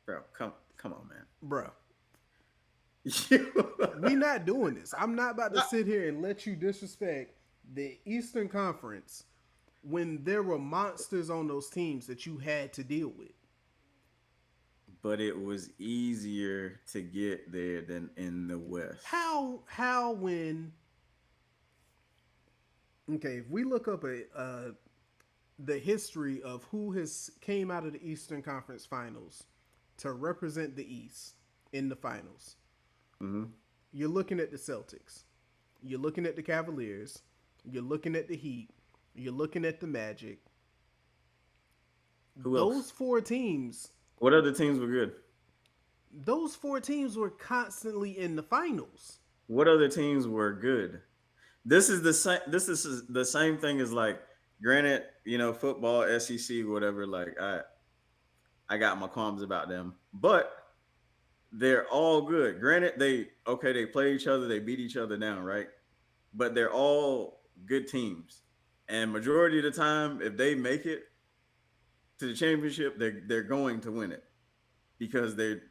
Speaker 2: Bro, come on, man.
Speaker 1: bruh. We not doing this. I'm not about to sit here and let you disrespect the Eastern Conference when there were monsters on those teams that you had to deal with.
Speaker 2: But it was easier to get there than in the West.
Speaker 1: How when okay, if we look up the history of who has came out of the Eastern Conference Finals to represent the East in the finals,
Speaker 2: Hmm.
Speaker 1: you're looking at the Celtics, you're looking at the Cavaliers, you're looking at the Heat, you're looking at the Magic.
Speaker 2: Who
Speaker 1: Those
Speaker 2: else?
Speaker 1: four teams,
Speaker 2: What other teams were good?
Speaker 1: those four teams were constantly in the finals.
Speaker 2: What other teams were good? This is the same. This is the same thing as like, granted, football, SEC, whatever. Like, I got my qualms about them, but they're all good. Granted, they play each other, they beat each other down, right? But they're all good teams, and majority of the time, if they make it to the championship, they're going to win it because they're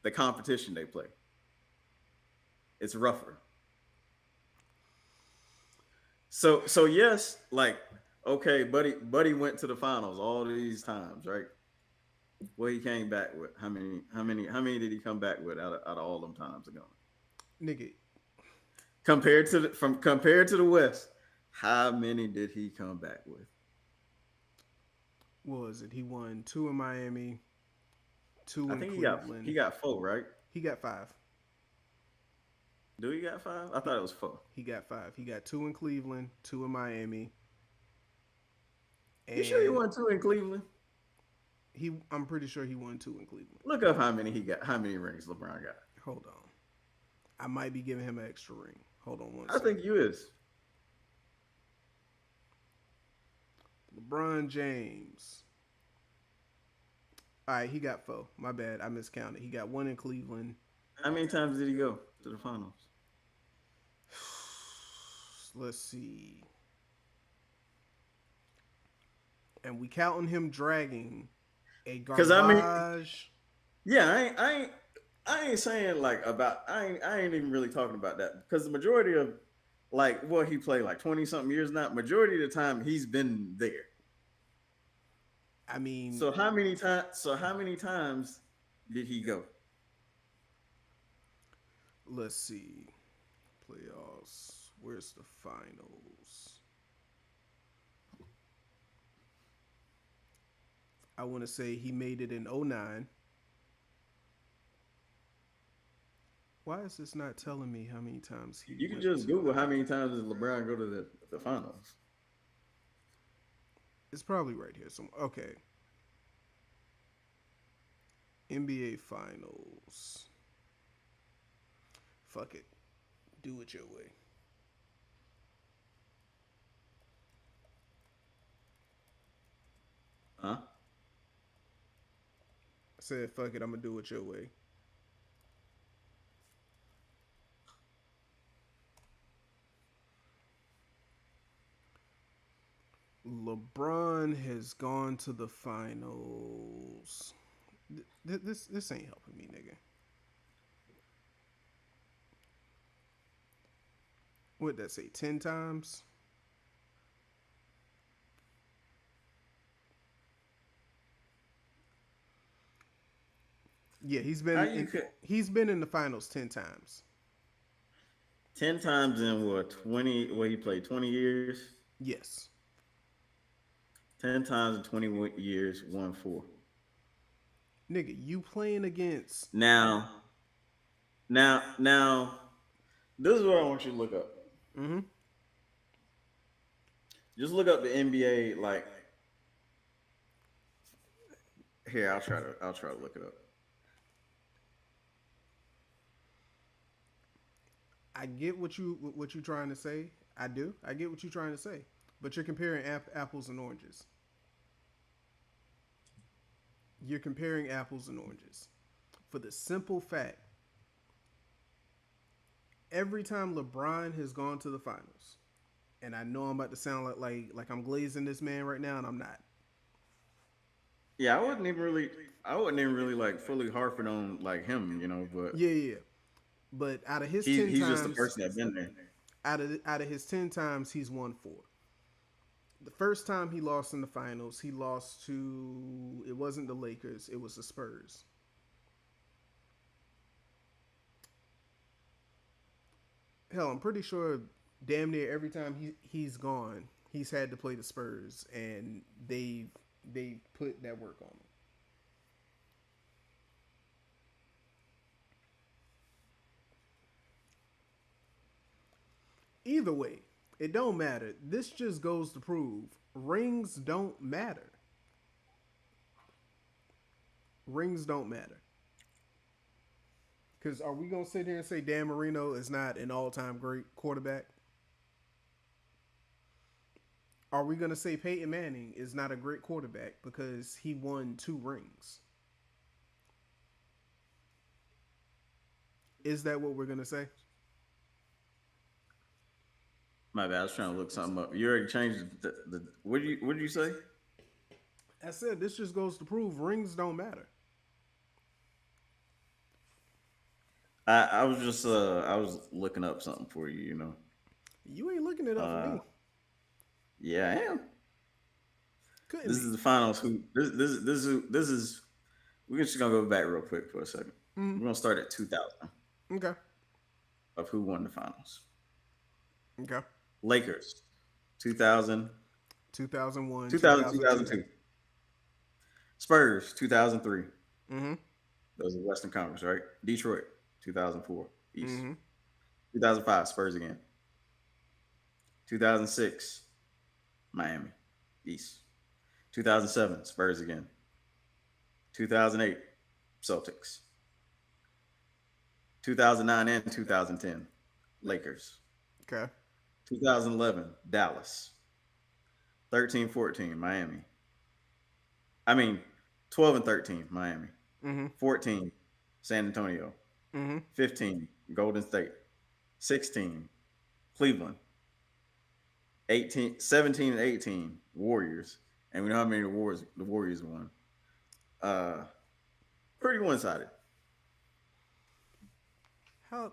Speaker 2: the competition they play. It's rougher. So yes, like okay, buddy went to the finals all these times, right? Well, he came back with how many did he come back with out of all them times ago?
Speaker 1: Nigga,
Speaker 2: Compared to the West, how many did he come back with?
Speaker 1: what was it? He won two in Miami, two
Speaker 2: I
Speaker 1: in
Speaker 2: think he
Speaker 1: Cleveland.
Speaker 2: got four, right?
Speaker 1: He got five.
Speaker 2: Do he got five? I
Speaker 1: He
Speaker 2: thought it was four.
Speaker 1: he got five. He got two in Cleveland, two in Miami,
Speaker 2: You sure he
Speaker 1: and
Speaker 2: won two in Cleveland?
Speaker 1: I'm pretty sure he won two in Cleveland.
Speaker 2: Look up how many he got. How many rings LeBron got?
Speaker 1: Hold on. I might be giving him an extra ring. Hold on one
Speaker 2: I
Speaker 1: second.
Speaker 2: think you is.
Speaker 1: LeBron James. All right, he got four. My bad, I miscounted. He got one in Cleveland.
Speaker 2: How many times did he go to the finals?
Speaker 1: Let's see. And we counting him dragging a
Speaker 2: Because I mean,
Speaker 1: garbage.
Speaker 2: yeah, I ain't saying like about I ain't even really talking about that because the majority of like what he played like 20 something years now, majority of the time he's been there.
Speaker 1: I mean,
Speaker 2: So how many times did he go?
Speaker 1: let's see. Playoffs. Where's the finals? I want to say he made it in '09. Why is this not telling me how many times he
Speaker 2: You can
Speaker 1: went
Speaker 2: just
Speaker 1: to?
Speaker 2: Google how many times did LeBron go to the finals.
Speaker 1: It's probably right here. Some okay. NBA Finals. Fuck it. Do it your way.
Speaker 2: Huh?
Speaker 1: I said fuck it. I'm gonna do it your way. LeBron has gone to the finals. This ain't helping me, nigga. What did that say? 10 times? Yeah,
Speaker 2: How you could
Speaker 1: he's been in the finals 10 times.
Speaker 2: 10 times in what 20? What he played 20 years.
Speaker 1: Yes,
Speaker 2: 10 times in 20 years, won four.
Speaker 1: nigga, you playing against?
Speaker 2: Now, now, this is what I want you to look up.
Speaker 1: Mm-hmm.
Speaker 2: Just look up the NBA. Like here, I'll try to look it up.
Speaker 1: I get what you trying to say. I do. I get what you're trying to say. But you're comparing apples and oranges. You're comparing apples and oranges. For the simple fact, every time LeBron has gone to the finals, and I know I'm about to sound like I'm glazing this man right now, and I'm not.
Speaker 2: Yeah, I wasn't even really like fully harping on like him, but
Speaker 1: Yeah, yeah. Yeah. But out of his
Speaker 2: he
Speaker 1: ten
Speaker 2: he's just a
Speaker 1: times,
Speaker 2: person that been there.
Speaker 1: out of his 10 times, he's won four. The first time he lost in the finals, he lost to it wasn't the Lakers, it was the Spurs. Hell, I'm pretty sure damn near every time he's gone, he's had to play the Spurs, and they put that work on him. Either way, it don't matter. This just goes to prove rings don't matter. Rings don't matter. Because are we gonna sit here and say Dan Marino is not an all-time great quarterback? Are we gonna say Peyton Manning is not a great quarterback because he won two rings? Is that what we're gonna say?
Speaker 2: My bad. I was trying to look something up. You already changed the what did you say?
Speaker 1: I said this just goes to prove rings don't matter.
Speaker 2: I was looking up something for you.
Speaker 1: You ain't looking it up for
Speaker 2: Uh,
Speaker 1: me.
Speaker 2: yeah, I am.
Speaker 1: Couldn't
Speaker 2: This
Speaker 1: be.
Speaker 2: is the finals. This is. We're just gonna go back real quick for a second.
Speaker 1: Mm,
Speaker 2: We're gonna start at 2000
Speaker 1: okay.
Speaker 2: of who won the finals.
Speaker 1: Okay.
Speaker 2: Lakers, 2000,
Speaker 1: 2001,
Speaker 2: 2000,
Speaker 1: 2002.
Speaker 2: 2002. Spurs, 2003.
Speaker 1: Mm-hmm.
Speaker 2: Those are Western Conference, right? Detroit, 2004, East.
Speaker 1: Mm-hmm.
Speaker 2: 2005, Spurs again. 2006, Miami, East. 2007, Spurs again. 2008, Celtics. 2009 and 2010, Lakers.
Speaker 1: Okay.
Speaker 2: 2011, Dallas. 13, 14, Miami. I mean, 12 and 13, Miami.
Speaker 1: Mm-hmm.
Speaker 2: 14, San Antonio.
Speaker 1: Mm-hmm.
Speaker 2: 15, Golden State. 16, Cleveland. 18, 17 and 18, Warriors. And we know how many the Warriors won. Uh, Pretty one sided.
Speaker 1: How?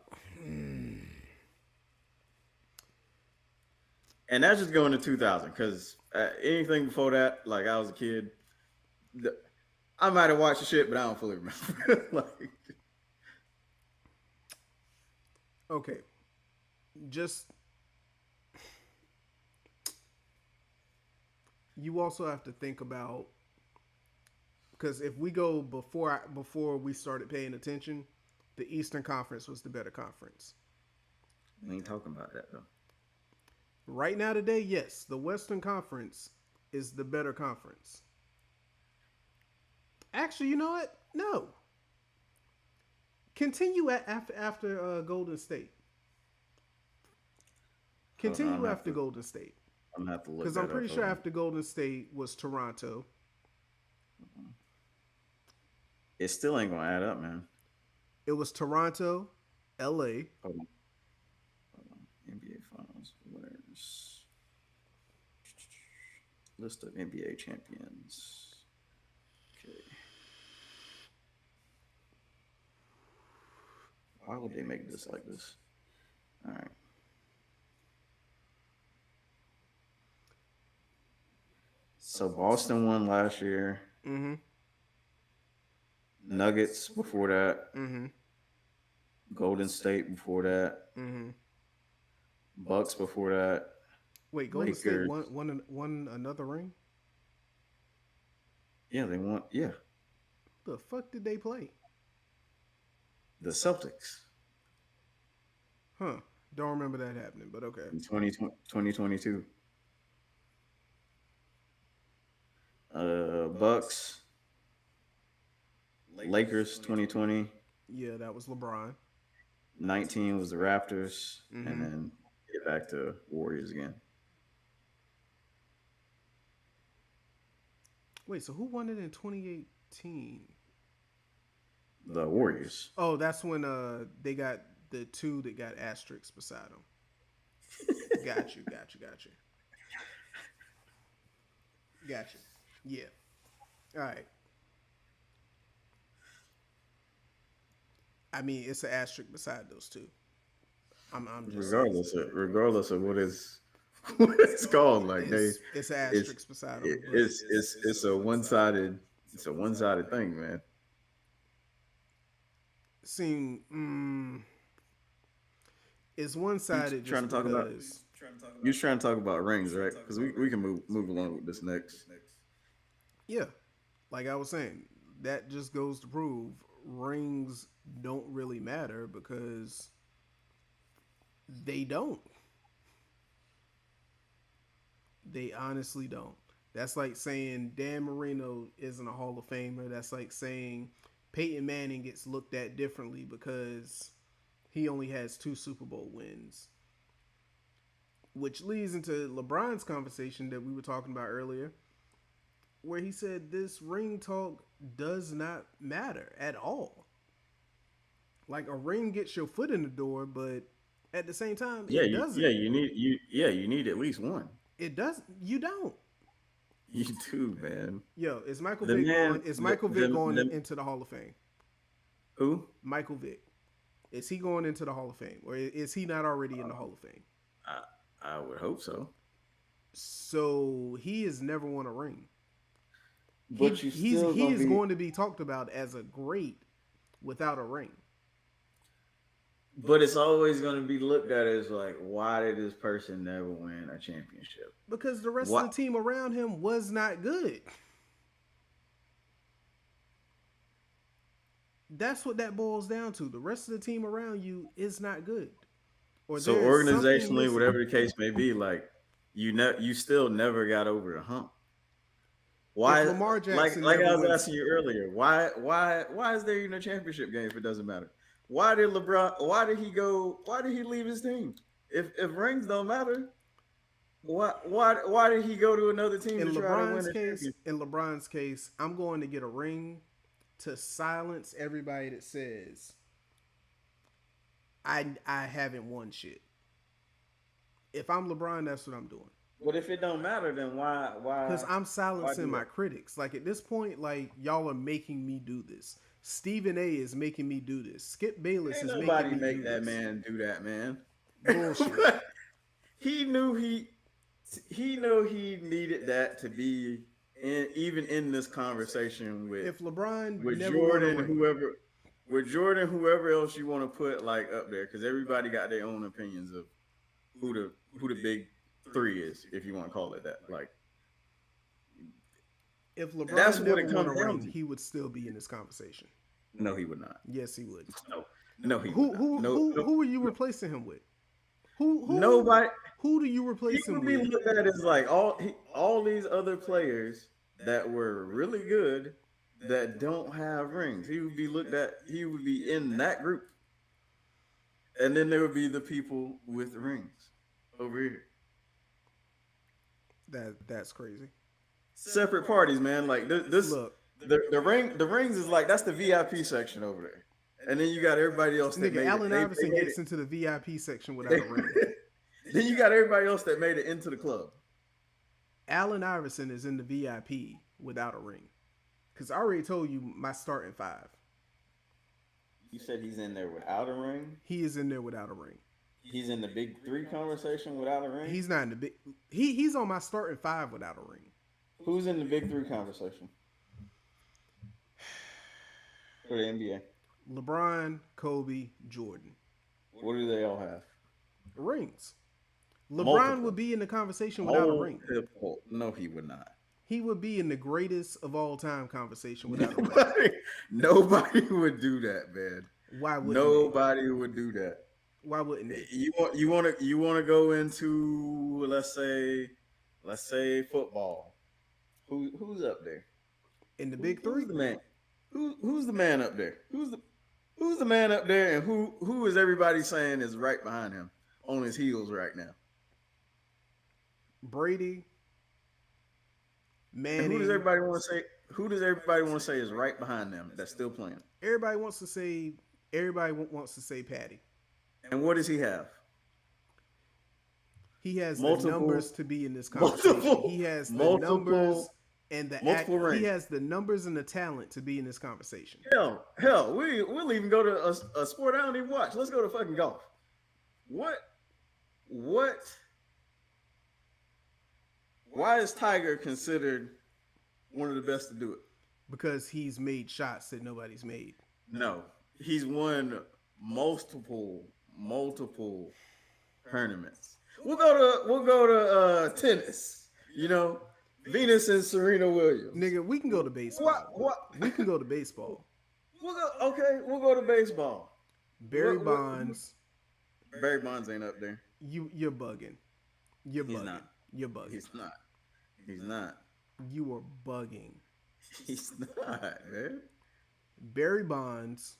Speaker 2: And that's just going to 2000 because anything before that, like I was a kid, I might have watched the shit, but I don't fully remember. Like,
Speaker 1: Okay. Just you also have to think about because if we go before we started paying attention, the Eastern Conference was the better conference.
Speaker 2: we ain't talking about that though.
Speaker 1: Right now today, yes, the Western Conference is the better conference. Actually, you know what? No. Continue after Golden State.
Speaker 2: Hold on,
Speaker 1: Continue after Golden State.
Speaker 2: I'm gonna have to look
Speaker 1: Because
Speaker 2: that
Speaker 1: I'm
Speaker 2: up.
Speaker 1: pretty
Speaker 2: Hold
Speaker 1: sure
Speaker 2: on.
Speaker 1: after Golden State was Toronto.
Speaker 2: It still ain't gonna add up, man.
Speaker 1: It was Toronto, LA.
Speaker 2: Hold on. Hold on. NBA Finals winners. List of NBA champions. Okay. Why would they make this like this? All right. So Boston won last year.
Speaker 1: Mm-hmm.
Speaker 2: Nuggets before that.
Speaker 1: Mm-hmm.
Speaker 2: Golden State before that.
Speaker 1: Mm-hmm.
Speaker 2: Bucks before that.
Speaker 1: Wait, Golden State
Speaker 2: Lakers.
Speaker 1: won another ring?
Speaker 2: Yeah, they won. Yeah,
Speaker 1: The fuck did they play?
Speaker 2: the Celtics
Speaker 1: Huh. Don't remember that happening, but okay.
Speaker 2: in 2022. Bucks, Lakers 2020.
Speaker 1: Yeah, that was LeBron.
Speaker 2: 19 was the Raptors, and
Speaker 1: Mm-hmm.
Speaker 2: then get back to Warriors again.
Speaker 1: Wait, so who won it in 2018?
Speaker 2: The Warriors.
Speaker 1: Oh, that's when they got the two that got asterisks beside them. Got you. Yeah. All right. I mean, it's an asterisk beside those two. I'm just saying.
Speaker 2: Regardless of what is what it's called, like
Speaker 1: It's an
Speaker 2: it's
Speaker 1: asterisk beside them.
Speaker 2: it's a one sided thing, man.
Speaker 1: Seem it's one sided
Speaker 2: Trying
Speaker 1: just
Speaker 2: to talk about
Speaker 1: because.
Speaker 2: you trying to talk about rings, right? Because we can move along with this next.
Speaker 1: Yeah, like I was saying, that just goes to prove rings don't really matter because they don't. They honestly don't. That's like saying Dan Marino isn't a Hall of Famer. That's like saying Peyton Manning gets looked at differently because he only has 2 Super Bowl wins. Which leads into LeBron's conversation that we were talking about earlier, where he said this ring talk does not matter at all. Like a ring gets your foot in the door, but at the same time,
Speaker 2: Yeah,
Speaker 1: it doesn't.
Speaker 2: you need at least one.
Speaker 1: It does. You don't.
Speaker 2: You do, man.
Speaker 1: Yo, is Michael
Speaker 2: The
Speaker 1: Vick
Speaker 2: man,
Speaker 1: going? Is Michael Vick going
Speaker 2: the
Speaker 1: into the Hall of Fame?
Speaker 2: who?
Speaker 1: Michael Vick. Is he going into the Hall of Fame, or is he not already in the Hall of Fame?
Speaker 2: I I would hope so.
Speaker 1: So he has never won a ring.
Speaker 2: But
Speaker 1: He is going to be talked about as a great without a ring.
Speaker 2: But it's always going to be looked at as like, why did this person never win a championship?
Speaker 1: Because the rest of
Speaker 2: What?
Speaker 1: the team around him was not good. That's what that boils down to. The rest of the team around you is not good. Or
Speaker 2: So
Speaker 1: there is something
Speaker 2: organizationally,
Speaker 1: missing.
Speaker 2: whatever the case may be, like you still never got over the hump. Why?
Speaker 1: If Lamar Jackson
Speaker 2: Like
Speaker 1: never
Speaker 2: I was
Speaker 1: wins,
Speaker 2: asking you earlier, why is there even a championship game if it doesn't matter? Why did LeBron? Why did he go? Why did he leave his team? If rings don't matter, Why did he go to another team to try to win a championship?
Speaker 1: In LeBron's case, I'm going to get a ring to silence everybody that says I haven't won shit. If I'm LeBron, that's what I'm doing.
Speaker 2: But if it don't matter, then
Speaker 1: Because I'm
Speaker 2: why
Speaker 1: silencing
Speaker 2: do
Speaker 1: my
Speaker 2: that?
Speaker 1: critics. Like at this point, like y'all are making me do this. Stephen A is making me do this. Skip Bayless
Speaker 2: Ain't
Speaker 1: is making
Speaker 2: nobody
Speaker 1: me
Speaker 2: make
Speaker 1: do
Speaker 2: that
Speaker 1: this.
Speaker 2: man do that, man.
Speaker 1: Bullshit.
Speaker 2: he knew he knew he needed that to be in even in this conversation
Speaker 1: If LeBron
Speaker 2: with
Speaker 1: never won a
Speaker 2: Jordan,
Speaker 1: ring,
Speaker 2: whoever else you want to put like up there, because everybody got their own opinions of who the big three is, if you want to call it that. Like
Speaker 1: if
Speaker 2: that's
Speaker 1: LeBron
Speaker 2: what
Speaker 1: never
Speaker 2: it
Speaker 1: won
Speaker 2: comes
Speaker 1: a
Speaker 2: down
Speaker 1: ring,
Speaker 2: to.
Speaker 1: he would still be in this conversation.
Speaker 2: No, he would not.
Speaker 1: Yes, he would.
Speaker 2: No, no, he would not. No, no,
Speaker 1: Who are you
Speaker 2: no,
Speaker 1: replacing him with? Who
Speaker 2: nobody.
Speaker 1: who do you
Speaker 2: He
Speaker 1: replace him
Speaker 2: would be
Speaker 1: with?
Speaker 2: looked at as like all these other players that were really good that don't have rings. He would be looked at. He would be in that group, and then there would be the people with rings over here.
Speaker 1: That's crazy.
Speaker 2: Separate parties, man. Like this,
Speaker 1: Look,
Speaker 2: the rings is like that's the VIP section over there, and then you got everybody else that
Speaker 1: nigga,
Speaker 2: made it.
Speaker 1: Allen
Speaker 2: They
Speaker 1: Iverson
Speaker 2: made
Speaker 1: gets into the VIP section
Speaker 2: it.
Speaker 1: without a ring.
Speaker 2: Then you got everybody else that made it into the club.
Speaker 1: Allen Iverson is in the VIP without a ring. Cause I already told you my starting five.
Speaker 2: You said he's in there without a ring.
Speaker 1: He is in there without a ring.
Speaker 2: He's in the big three conversation without a ring.
Speaker 1: He's not in the big. He's on my starting five without a ring.
Speaker 2: Who's in the big three conversation for the NBA?
Speaker 1: LeBron, Kobe, Jordan.
Speaker 2: What do they all have?
Speaker 1: Rings. LeBron
Speaker 2: Multiple.
Speaker 1: would be in the conversation without a ring.
Speaker 2: Multiple. No, he would not.
Speaker 1: He would be in the greatest of all time conversation without a ring.
Speaker 2: Nobody would do that, man.
Speaker 1: Why wouldn't
Speaker 2: Nobody would do that.
Speaker 1: Why wouldn't they?
Speaker 2: You want to go into let's say football. Who's up there?
Speaker 1: In the big three?
Speaker 2: Who's the man? Who's the man up there? Who's the man up there? And who is everybody saying is right behind him on his heels right now?
Speaker 1: Brady,
Speaker 2: And
Speaker 1: Manning.
Speaker 2: who does everybody want to say? Who does everybody want to say is right behind them that's still playing?
Speaker 1: Everybody wants to say. Everybody wants to say Patty.
Speaker 2: And what does he have?
Speaker 1: He has
Speaker 2: Multiple-
Speaker 1: the numbers to be in this conversation.
Speaker 2: multiple-
Speaker 1: He has the
Speaker 2: multiple-
Speaker 1: numbers and the
Speaker 2: multiple
Speaker 1: He
Speaker 2: rings.
Speaker 1: has the numbers and the talent to be in this conversation.
Speaker 2: Hell, we'll even go to a sport I don't even watch. Let's go to fucking golf. What? Why is Tiger considered one of the best to do it?
Speaker 1: Because he's made shots that nobody's made.
Speaker 2: No, he's won multiple tournaments. We'll go to tennis. You know, Venus and Serena Williams.
Speaker 1: Nigga, we can go to baseball.
Speaker 2: What?
Speaker 1: We can go to baseball.
Speaker 2: We'll go to baseball.
Speaker 1: Barry
Speaker 2: What-
Speaker 1: Bonds,
Speaker 2: Barry Bonds ain't up there.
Speaker 1: you're bugging. You're bugging.
Speaker 2: He's not.
Speaker 1: You're bugging.
Speaker 2: He's not. He's not.
Speaker 1: You are bugging.
Speaker 2: He's not, man.
Speaker 1: Barry Bonds.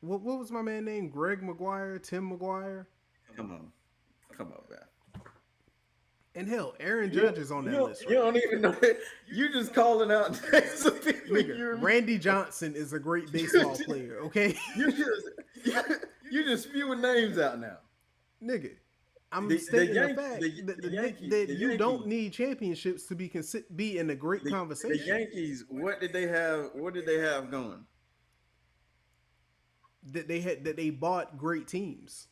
Speaker 1: What was my man name? Greg McGuire, Tim McGuire,
Speaker 2: Come on, man.
Speaker 1: and hell, Aaron Judge is on that list.
Speaker 2: You don't even know it. You just calling out names of people.
Speaker 1: Nigga, Randy Johnson is a great baseball player. Okay,
Speaker 2: You just spewing names out now.
Speaker 1: nigga. I'm
Speaker 2: The
Speaker 1: stating the
Speaker 2: Yan-
Speaker 1: fact
Speaker 2: the
Speaker 1: that
Speaker 2: Yankees-
Speaker 1: that
Speaker 2: the
Speaker 1: you don't
Speaker 2: Yankees-
Speaker 1: need championships to be in a great
Speaker 2: The
Speaker 1: conversation.
Speaker 2: Yankees. What did they have? What did they have going?
Speaker 1: That they bought great teams.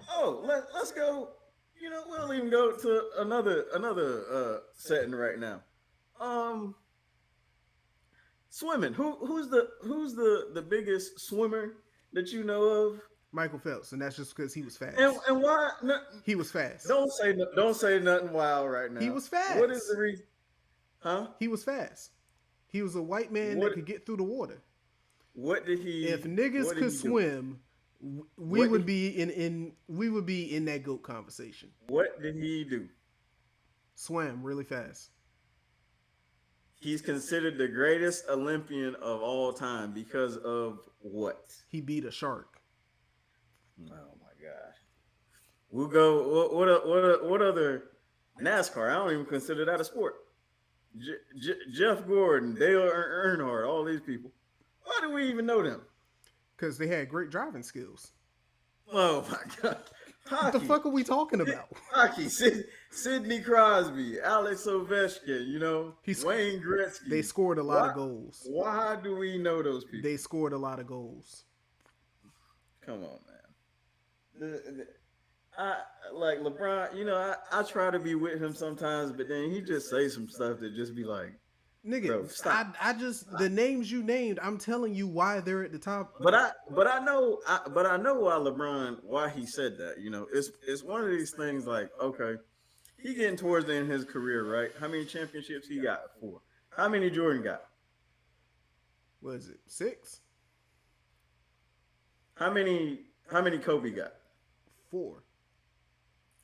Speaker 2: Oh, let's go. You know, we'll even go to another setting right now. Swimming. Who's the biggest swimmer that you know of?
Speaker 1: Michael Phelps, and that's just because he was fast.
Speaker 2: And why? No,
Speaker 1: He was fast.
Speaker 2: don't say nothing wild right now.
Speaker 1: He was fast.
Speaker 2: What is the reason? Huh?
Speaker 1: He was fast. He was a white man
Speaker 2: What-
Speaker 1: that could get through the water.
Speaker 2: What did he?
Speaker 1: If niggas
Speaker 2: what did
Speaker 1: could
Speaker 2: he do?
Speaker 1: swim, we
Speaker 2: What
Speaker 1: would
Speaker 2: did-
Speaker 1: be in that GOAT conversation.
Speaker 2: What did he do?
Speaker 1: Swam really fast.
Speaker 2: He's considered the greatest Olympian of all time because of what?
Speaker 1: He beat a shark.
Speaker 2: Oh my God. We'll go. What NASCAR. I don't even consider that a sport. Jeff Gordon, Dale Earnhardt, all these people. Why do we even know them?
Speaker 1: Because they had great driving skills.
Speaker 2: Oh my God.
Speaker 1: What the
Speaker 2: Hockey.
Speaker 1: fuck are we talking about?
Speaker 2: Hockey. Sidney Crosby, Alex Ovechkin, Wayne
Speaker 1: They
Speaker 2: Gretzky.
Speaker 1: scored a lot of goals.
Speaker 2: Why do we know those people?
Speaker 1: They scored a lot of goals.
Speaker 2: Come on, man. I like LeBron. I try to be with him sometimes, but then he just say some stuff that just be like,
Speaker 1: nigga,
Speaker 2: bro, stop.
Speaker 1: I just the names you named. I'm telling you why they're at the top.
Speaker 2: But I know why he said that. It's one of these things like, okay, he getting towards the end of his career, right? How many championships he got? 4. How many Jordan got?
Speaker 1: What is it? 6?
Speaker 2: How many Kobe got?
Speaker 1: 4.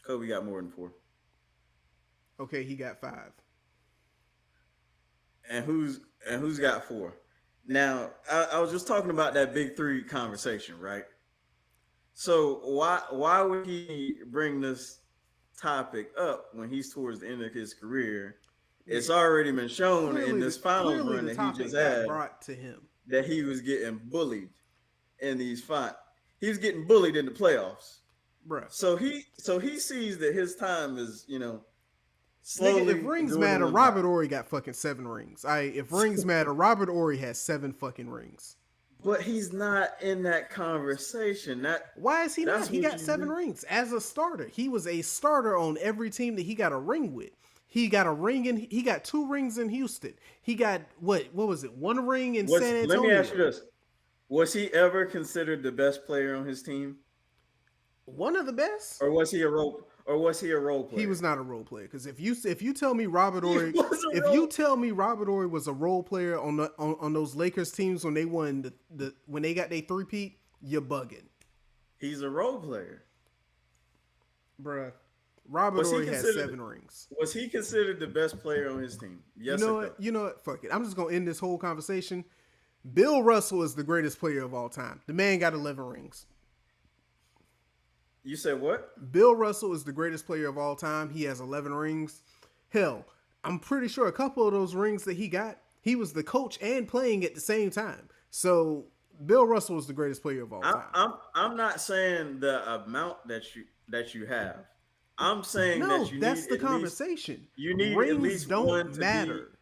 Speaker 2: Kobe got more than 4.
Speaker 1: Okay, he got 5.
Speaker 2: And who's got 4? Now, I was just talking about that big 3 conversation, right? So why would he bring this topic up when he's towards the end of his career? It's already been shown in this finals run that he just had
Speaker 1: brought to him
Speaker 2: that he was getting bullied in these fights. He was getting bullied in the playoffs.
Speaker 1: Bruh.
Speaker 2: So he sees that his time is, slowly.
Speaker 1: Nigga, if rings matter, Robert Horry got fucking 7 rings. If rings matter, Robert Horry has 7 fucking rings.
Speaker 2: But he's not in that conversation.
Speaker 1: Why is he not? He got 7 rings as a starter. He was a starter on every team that he got a ring with. He got 2 rings in Houston. He got what was it? 1 ring in San Antonio.
Speaker 2: Let me ask you this. Was he ever considered the best player on his team?
Speaker 1: One of the best?
Speaker 2: Or was he a role player?
Speaker 1: He was not a role player. Because if you tell me Robert Horry was a role player on those Lakers teams when they won when they got their 3-peat, you're bugging.
Speaker 2: He's a role player.
Speaker 1: Bruh. Robert Horry has 7 rings.
Speaker 2: Was he considered the best player on his team? Yes.
Speaker 1: You know what? Fuck it. I'm just gonna end this whole conversation. Bill Russell is the greatest player of all time. The man got 11 rings.
Speaker 2: You said what?
Speaker 1: Bill Russell is the greatest player of all time. He has 11 rings. Hell, I'm pretty sure a couple of those rings that he got, he was the coach and playing at the same time. So Bill Russell is the greatest player of all time.
Speaker 2: I'm not saying the amount that you have. I'm saying
Speaker 1: that's the conversation.
Speaker 2: You need
Speaker 1: rings
Speaker 2: at least
Speaker 1: don't
Speaker 2: one to
Speaker 1: matter.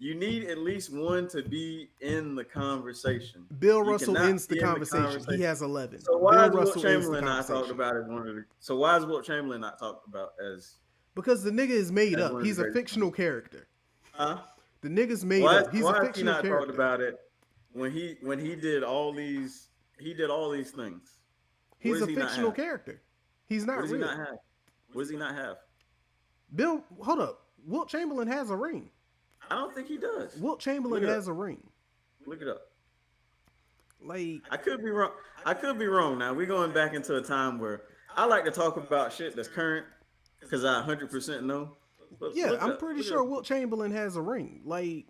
Speaker 2: You need at least one to be in the conversation.
Speaker 1: Bill Russell ends the conversation. He has 11.
Speaker 2: So why is Wilt Chamberlain not talked about as one of the? So why is Wilt Chamberlain not talked about as?
Speaker 1: Because the nigga is made up. He's a fictional character.
Speaker 2: Huh?
Speaker 1: The nigga's made up. He's a fictional character. Why is he not talked
Speaker 2: about it when he did all these things?
Speaker 1: He's a fictional character. He's not real.
Speaker 2: What does he not have?
Speaker 1: Bill, hold up. Wilt Chamberlain has a ring.
Speaker 2: I don't think he does.
Speaker 1: Wilt Chamberlain has a ring.
Speaker 2: Look it up.
Speaker 1: Like,
Speaker 2: I could be wrong. Now we're going back into a time where I like to talk about shit that's current because I 100% know. But
Speaker 1: yeah, I'm pretty sure Wilt Chamberlain has a ring. Like,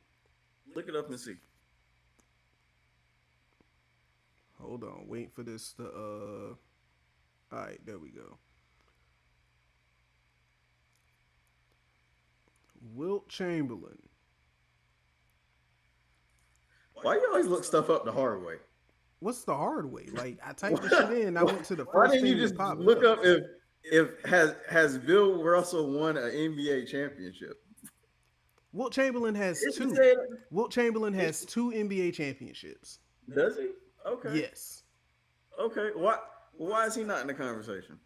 Speaker 2: look it up and see.
Speaker 1: Hold on, wait for this to. All right, there we go. Wilt Chamberlain.
Speaker 2: Why you always look stuff up the hard way?
Speaker 1: What's the hard way? Like, I typed the shit in. I went to the first.
Speaker 2: Why didn't you just look up if has Bill Russell won an NBA championship?
Speaker 1: Wilt Chamberlain has 2. Wilt Chamberlain has 2 NBA championships.
Speaker 2: Does he? Okay.
Speaker 1: Yes.
Speaker 2: Okay. Why is he not in the conversation?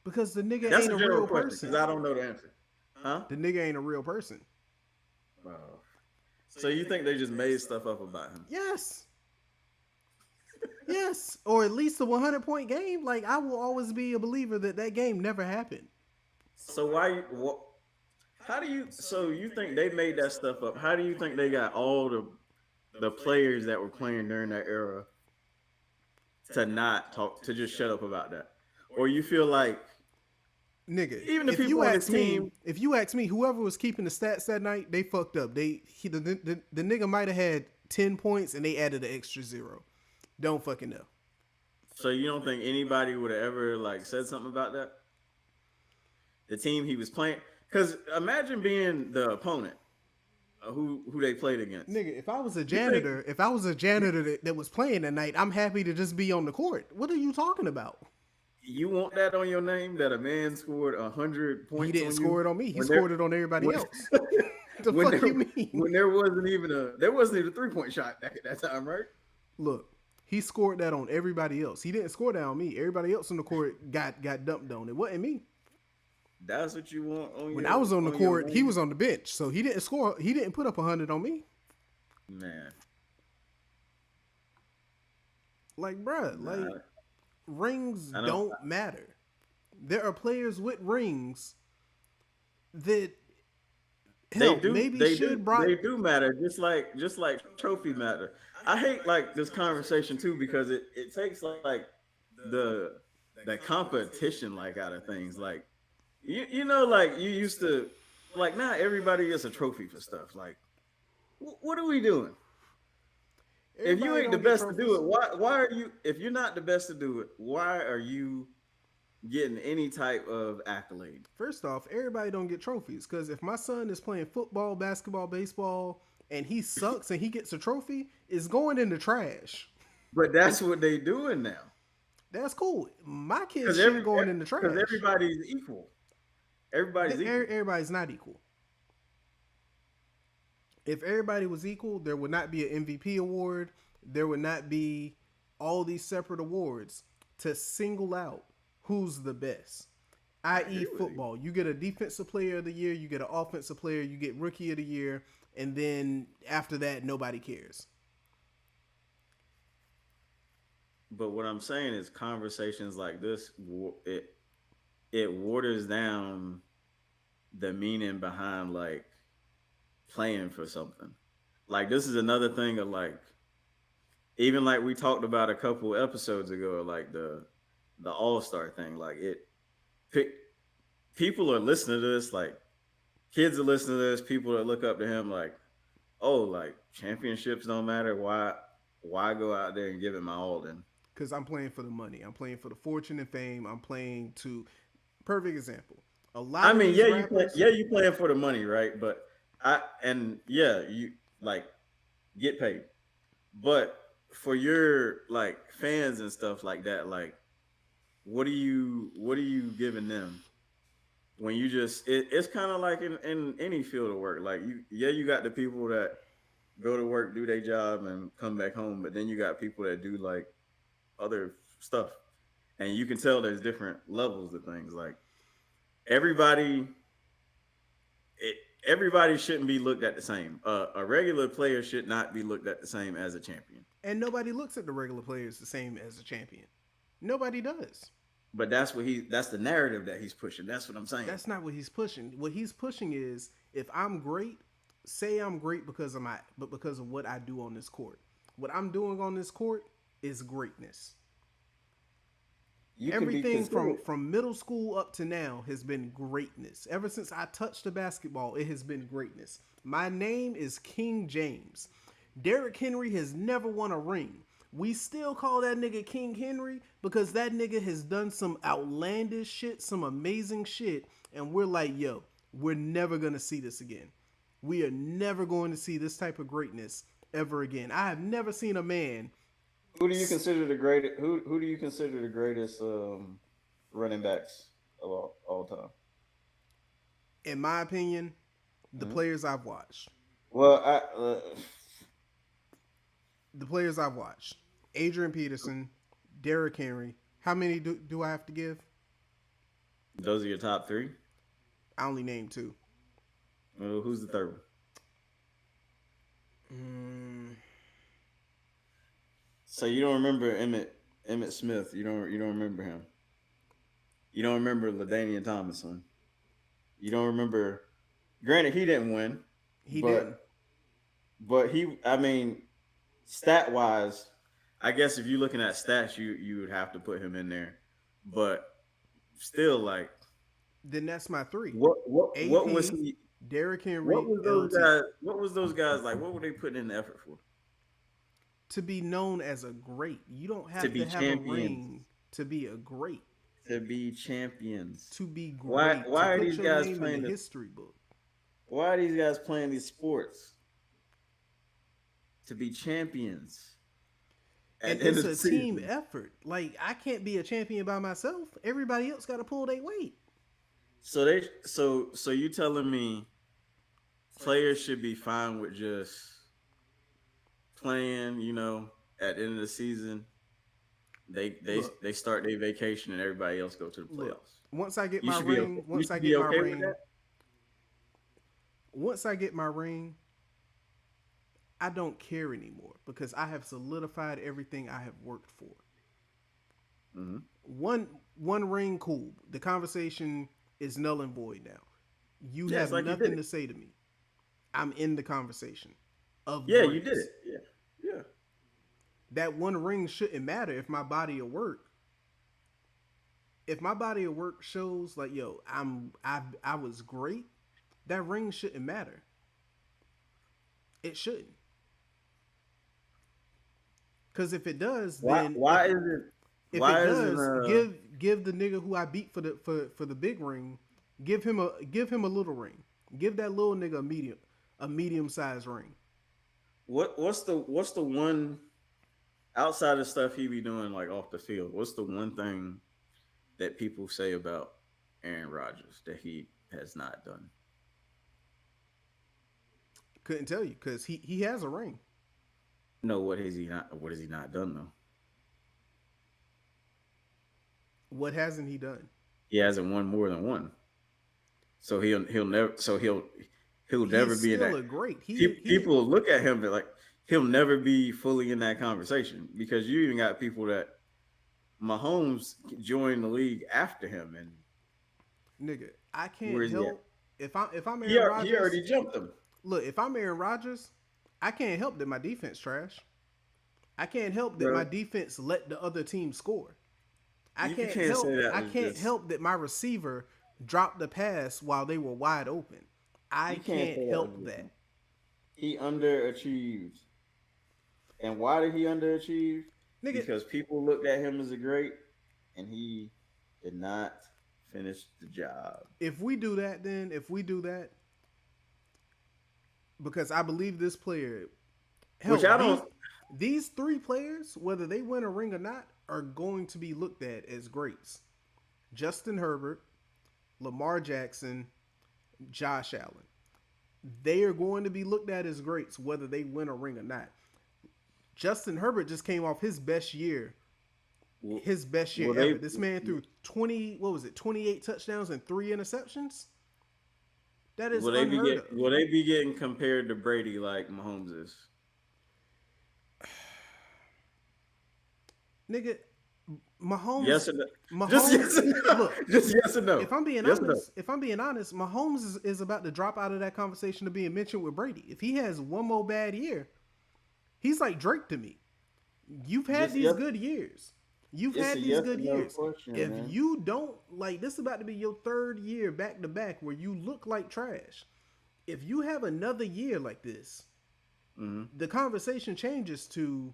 Speaker 1: Because the nigga ain't a real person.
Speaker 2: Because I don't know the answer. Huh?
Speaker 1: The nigga ain't a real person.
Speaker 2: Wow. So you think they just made stuff up about him?
Speaker 1: Yes. Yes. Or at least a 100-point game. Like, I will always be a believer that game never happened.
Speaker 2: So so you think they made that stuff up? How do you think they got all the players that were playing during that era to not talk, to just shut up about that? Or you feel like,
Speaker 1: nigga,
Speaker 2: even if you ask me,
Speaker 1: whoever was keeping the stats that night, they fucked up. The nigga might have had 10 points and they added an extra 0. Don't fucking know.
Speaker 2: So you don't think anybody would have ever said something about that? The team he was playing, Because imagine being the opponent who they played against.
Speaker 1: Nigga, if I was a
Speaker 2: You think
Speaker 1: janitor, that was playing that night, I'm happy to just be on the court. What are you talking about?
Speaker 2: you want that on your name that a man scored 100
Speaker 1: He
Speaker 2: points
Speaker 1: didn't
Speaker 2: on
Speaker 1: score
Speaker 2: you
Speaker 1: it on me. He
Speaker 2: when there
Speaker 1: scored it on everybody
Speaker 2: when
Speaker 1: else. The
Speaker 2: when
Speaker 1: fuck
Speaker 2: there
Speaker 1: you mean?
Speaker 2: when there wasn't even a 3-point shot back at that time, right?
Speaker 1: Look, he scored that on everybody else. He didn't score that on me. Everybody else on the court got dumped on. It wasn't me.
Speaker 2: That's what you want
Speaker 1: When I was on the
Speaker 2: on your
Speaker 1: court, he
Speaker 2: name,
Speaker 1: was on the bench, so he didn't score. He didn't put up 100 on me.
Speaker 2: man.
Speaker 1: Like, bruh, like
Speaker 2: Nah,
Speaker 1: rings
Speaker 2: I don't.
Speaker 1: don't matter. There are players with rings that
Speaker 2: They
Speaker 1: hell
Speaker 2: do.
Speaker 1: maybe
Speaker 2: They do.
Speaker 1: should brought.
Speaker 2: They do matter. Just like trophy matter. I hate like this conversation too because it takes like the the competition like out of things. Like like you used to like now everybody gets a trophy for stuff. Like what are we doing? If you
Speaker 1: Everybody
Speaker 2: ain't the
Speaker 1: don't get
Speaker 2: best to do
Speaker 1: trophies.
Speaker 2: it, why are you? If you're not the best to do it, why are you getting any type of accolade?
Speaker 1: First off, everybody don't get trophies because if my son is playing football, basketball, baseball, and he sucks and he gets a trophy, it's going in the trash.
Speaker 2: But that's what they doing now.
Speaker 1: That's cool. My kid's
Speaker 2: Because
Speaker 1: shit going in the
Speaker 2: because
Speaker 1: trash.
Speaker 2: everybody's equal. Everybody's equal.
Speaker 1: Everybody's not equal. If everybody was equal, there would not be an MVP award. There would not be all these separate awards to single out who's the best.
Speaker 2: I
Speaker 1: I.e.,
Speaker 2: agree with you.
Speaker 1: football. You get a defensive player of the year, you get an offensive player, you get rookie of the year, and then after that, nobody cares.
Speaker 2: But what I'm saying is conversations like this, it waters down the meaning behind like playing for something. Like this is another thing of like even like we talked about a couple episodes ago, like the All Star thing. Like pick people are listening to this, like kids are listening to this, people that look up to him, like oh, like championships don't matter. Why go out there and give it my all then?
Speaker 1: Because I'm playing for the money. I'm playing for the fortune and fame. I'm playing to. Perfect example. A lot
Speaker 2: I
Speaker 1: of
Speaker 2: mean,
Speaker 1: these rappers.
Speaker 2: you playing for the money, right? But you like get paid. But for your like fans and stuff like that, like what are you giving them when you just it's kind of like in any field of work. Like you got the people that go to work, do their job, and come back home, but then you got people that do like other stuff, and you can tell there's different levels of things. Like everybody it, everybody shouldn't be looked at the same. A regular player should not be looked at the same as a champion.
Speaker 1: And nobody looks at the regular players the same as a champion. Nobody does.
Speaker 2: But that's the narrative that he's pushing. That's what I'm saying.
Speaker 1: That's not what he's pushing. What he's pushing is if I'm great, say I'm great because of what I do on this court. What I'm doing on this court is greatness.
Speaker 2: You can be
Speaker 1: Everything
Speaker 2: considered.
Speaker 1: from middle school up to now has been greatness. Ever since I touched the basketball, it has been greatness. My name is King James. Derrick Henry has never won a ring. We still call that nigga King Henry because that nigga has done some outlandish shit, some amazing shit, and we're like, yo, we're never gonna see this again. We are never going to see this type of greatness ever again. I have never seen a man.
Speaker 2: Who do you consider the greatest? Who do you consider the greatest running backs of all time?
Speaker 1: In my opinion, the
Speaker 2: Hmm.
Speaker 1: players I've watched.
Speaker 2: Well,
Speaker 1: The players I've watched. Adrian Peterson, Derrick Henry. How many do I have to give?
Speaker 2: those are your top three.
Speaker 1: I only named two.
Speaker 2: Well, who's the third one?
Speaker 1: Mm,
Speaker 2: So you don't remember Emmett Smith? You don't remember him? You don't remember Ladainian Tomlinson? You don't remember? Granted, he didn't win,
Speaker 1: he didn't.
Speaker 2: but he. I mean, stat wise, I guess if you're looking at stats, you would have to put him in there. But still, like,
Speaker 1: Then that's my three.
Speaker 2: what was
Speaker 1: AP,
Speaker 2: he?
Speaker 1: Derrick
Speaker 2: What
Speaker 1: Henry,
Speaker 2: was those
Speaker 1: LT.
Speaker 2: guys? What was those guys like? What were they putting in the effort for?
Speaker 1: To be known as a great, you don't
Speaker 2: To
Speaker 1: have
Speaker 2: be
Speaker 1: to have a
Speaker 2: champions.
Speaker 1: ring to be a great.
Speaker 2: to be champions.
Speaker 1: to be
Speaker 2: Why
Speaker 1: great, to
Speaker 2: why are
Speaker 1: put
Speaker 2: these
Speaker 1: your
Speaker 2: guys
Speaker 1: name in the
Speaker 2: playing the
Speaker 1: history book.
Speaker 2: why are these guys playing these sports? To be champions
Speaker 1: And
Speaker 2: at the end
Speaker 1: it's
Speaker 2: of the
Speaker 1: a team
Speaker 2: season.
Speaker 1: effort. Like I can't be a champion by myself. Everybody else got to pull their weight.
Speaker 2: So you telling me players should be fine with just playing, at the end of the season,
Speaker 1: Look,
Speaker 2: they start their vacation and everybody else go to the
Speaker 1: look.
Speaker 2: playoffs.
Speaker 1: Once I get
Speaker 2: You
Speaker 1: my
Speaker 2: should be okay.
Speaker 1: ring,
Speaker 2: You
Speaker 1: once I
Speaker 2: should be
Speaker 1: get my
Speaker 2: okay with
Speaker 1: ring,
Speaker 2: that.
Speaker 1: once I get my ring, I don't care anymore because I have solidified everything I have worked for.
Speaker 2: Hmm.
Speaker 1: One ring, cool. The conversation is null and void now. You
Speaker 2: Yeah, it's
Speaker 1: have
Speaker 2: like you did
Speaker 1: nothing
Speaker 2: it.
Speaker 1: to say to me. I'm in the conversation of
Speaker 2: Yeah, you did
Speaker 1: greats.
Speaker 2: it. Yeah, yeah.
Speaker 1: That one ring shouldn't matter if my body of work. If my body of work shows like, yo, I was great, that ring shouldn't matter. It shouldn't. Because if it does,
Speaker 2: Why?
Speaker 1: then
Speaker 2: Why is it?
Speaker 1: if it
Speaker 2: Why isn't
Speaker 1: does, give the nigga who I beat for the big ring, give him a little ring. Give that little nigga a medium sized ring.
Speaker 2: what's the one outside of stuff he be doing like off the field? What's the one thing that people say about Aaron Rodgers that he has not done?
Speaker 1: Couldn't tell you because he has a ring.
Speaker 2: No, what has he not? What has he not done though?
Speaker 1: What hasn't he done?
Speaker 2: He hasn't won more than one, so he'll never
Speaker 1: He's
Speaker 2: be in
Speaker 1: still
Speaker 2: that.
Speaker 1: a great.
Speaker 2: People look at him and like he'll never be fully in that conversation because you even got people that Mahomes joined the league after him, and
Speaker 1: Nigga. I
Speaker 2: where
Speaker 1: can't
Speaker 2: is he at?
Speaker 1: help if I'm
Speaker 2: He
Speaker 1: Aaron
Speaker 2: al- he
Speaker 1: Rodgers.
Speaker 2: already jumped him.
Speaker 1: Look, if I'm Aaron Rodgers, I can't help that my defense trash. I can't help that my
Speaker 2: Bro,
Speaker 1: defense let the other team score.
Speaker 2: you can't say that
Speaker 1: I
Speaker 2: was
Speaker 1: can't
Speaker 2: just.
Speaker 1: help that my receiver dropped the pass while they were wide open. I
Speaker 2: You can't
Speaker 1: can't
Speaker 2: say that was
Speaker 1: help
Speaker 2: just.
Speaker 1: that.
Speaker 2: He underachieved, and why did he underachieve?
Speaker 1: Nigga,
Speaker 2: Because people looked at him as a great, and he did not finish the job.
Speaker 1: if we do that, because I believe this player,
Speaker 2: Which
Speaker 1: hell,
Speaker 2: I don't.
Speaker 1: these three players, whether they win a ring or not, are going to be looked at as greats. Justin Herbert, Lamar Jackson, Josh Allen. They are going to be looked at as greats whether they win a ring or not. Justin Herbert just came off
Speaker 2: Will,
Speaker 1: his best year
Speaker 2: will they?
Speaker 1: ever. This man threw 28 touchdowns and 3 interceptions. That is unheard of.
Speaker 2: Will they be getting compared to Brady like Mahomes is?
Speaker 1: Nigga,
Speaker 2: Yes
Speaker 1: Mahomes
Speaker 2: or no? Just yes
Speaker 1: Mahomes
Speaker 2: or no.
Speaker 1: look,
Speaker 2: Just yes or no. Yes or no.
Speaker 1: if I'm being honest, Mahomes is about to drop out of that conversation to being mentioned with Brady. If he has one more bad year, he's like Drake to me. You've had
Speaker 2: Just
Speaker 1: these
Speaker 2: yes.
Speaker 1: good years. You've
Speaker 2: It's
Speaker 1: had
Speaker 2: a
Speaker 1: these
Speaker 2: yes or
Speaker 1: good
Speaker 2: no
Speaker 1: years.
Speaker 2: question,
Speaker 1: If
Speaker 2: man.
Speaker 1: you don't like this is about to be your third year back to back where you look like trash. If you have another year like this,
Speaker 2: Hmm.
Speaker 1: the conversation changes to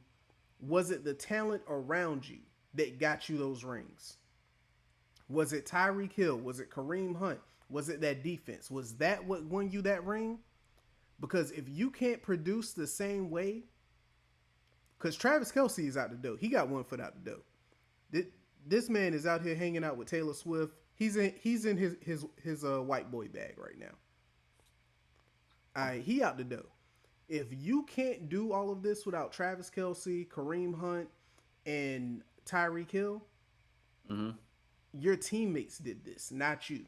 Speaker 1: was it the talent around you that got you those rings? Was it Tyreek Hill? Was it Kareem Hunt? Was it that defense? Was that what won you that ring? Because if you can't produce the same way, because Travis Kelsey is out the door, he got one foot out the door. This man is out here hanging out with Taylor Swift. He's in his white boy bag right now. All right, he out the door. If you can't do all of this without Travis Kelsey, Kareem Hunt, and Tyreek Hill,
Speaker 2: Hmm.
Speaker 1: your teammates did this, not you.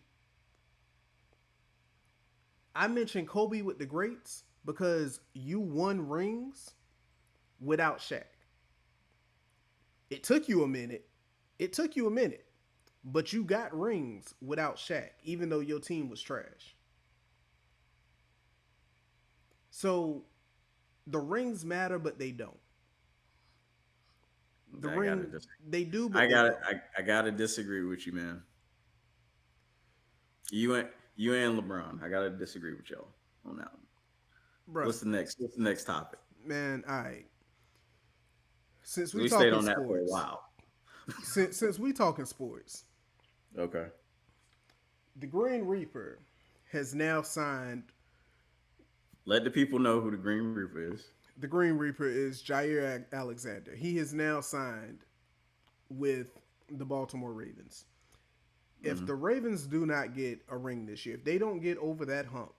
Speaker 1: I mentioned Kobe with the greats because you won rings without Shaq. It took you a minute. It took you a minute. But you got rings without Shaq, even though your team was trash. So the rings matter, but they don't. The
Speaker 2: I gotta
Speaker 1: ring,
Speaker 2: dis-
Speaker 1: they do,
Speaker 2: I
Speaker 1: but they
Speaker 2: gotta
Speaker 1: don't.
Speaker 2: I gotta disagree with you, man. You and you and LeBron. I gotta disagree with y'all on that one.
Speaker 1: Bruh,
Speaker 2: What's the next topic?
Speaker 1: man, all right. Since we
Speaker 2: We stayed
Speaker 1: talking
Speaker 2: on that for a
Speaker 1: sports,
Speaker 2: while.
Speaker 1: since we talking sports,
Speaker 2: Okay.
Speaker 1: The Green Reaper has now signed.
Speaker 2: Let the people know who the Green Reaper is.
Speaker 1: The Green Reaper is Jair Alexander. He has now signed with the Baltimore Ravens. If
Speaker 2: Mm-hmm.
Speaker 1: the Ravens do not get a ring this year, if they don't get over that hump,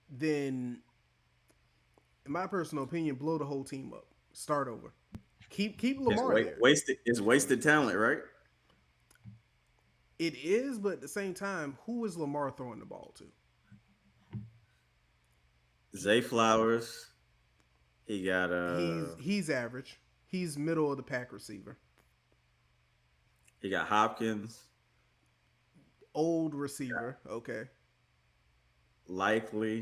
Speaker 1: then, in my personal opinion, blow the whole team up. Start over. Keep
Speaker 2: It's
Speaker 1: Lamar there.
Speaker 2: wasted. It's wasted talent, right?
Speaker 1: It is, but at the same time, who is Lamar throwing the ball to?
Speaker 2: Zay Flowers. He got
Speaker 1: He's average. He's middle of the pack receiver.
Speaker 2: he got Hopkins,
Speaker 1: Old receiver. Okay.
Speaker 2: Likely,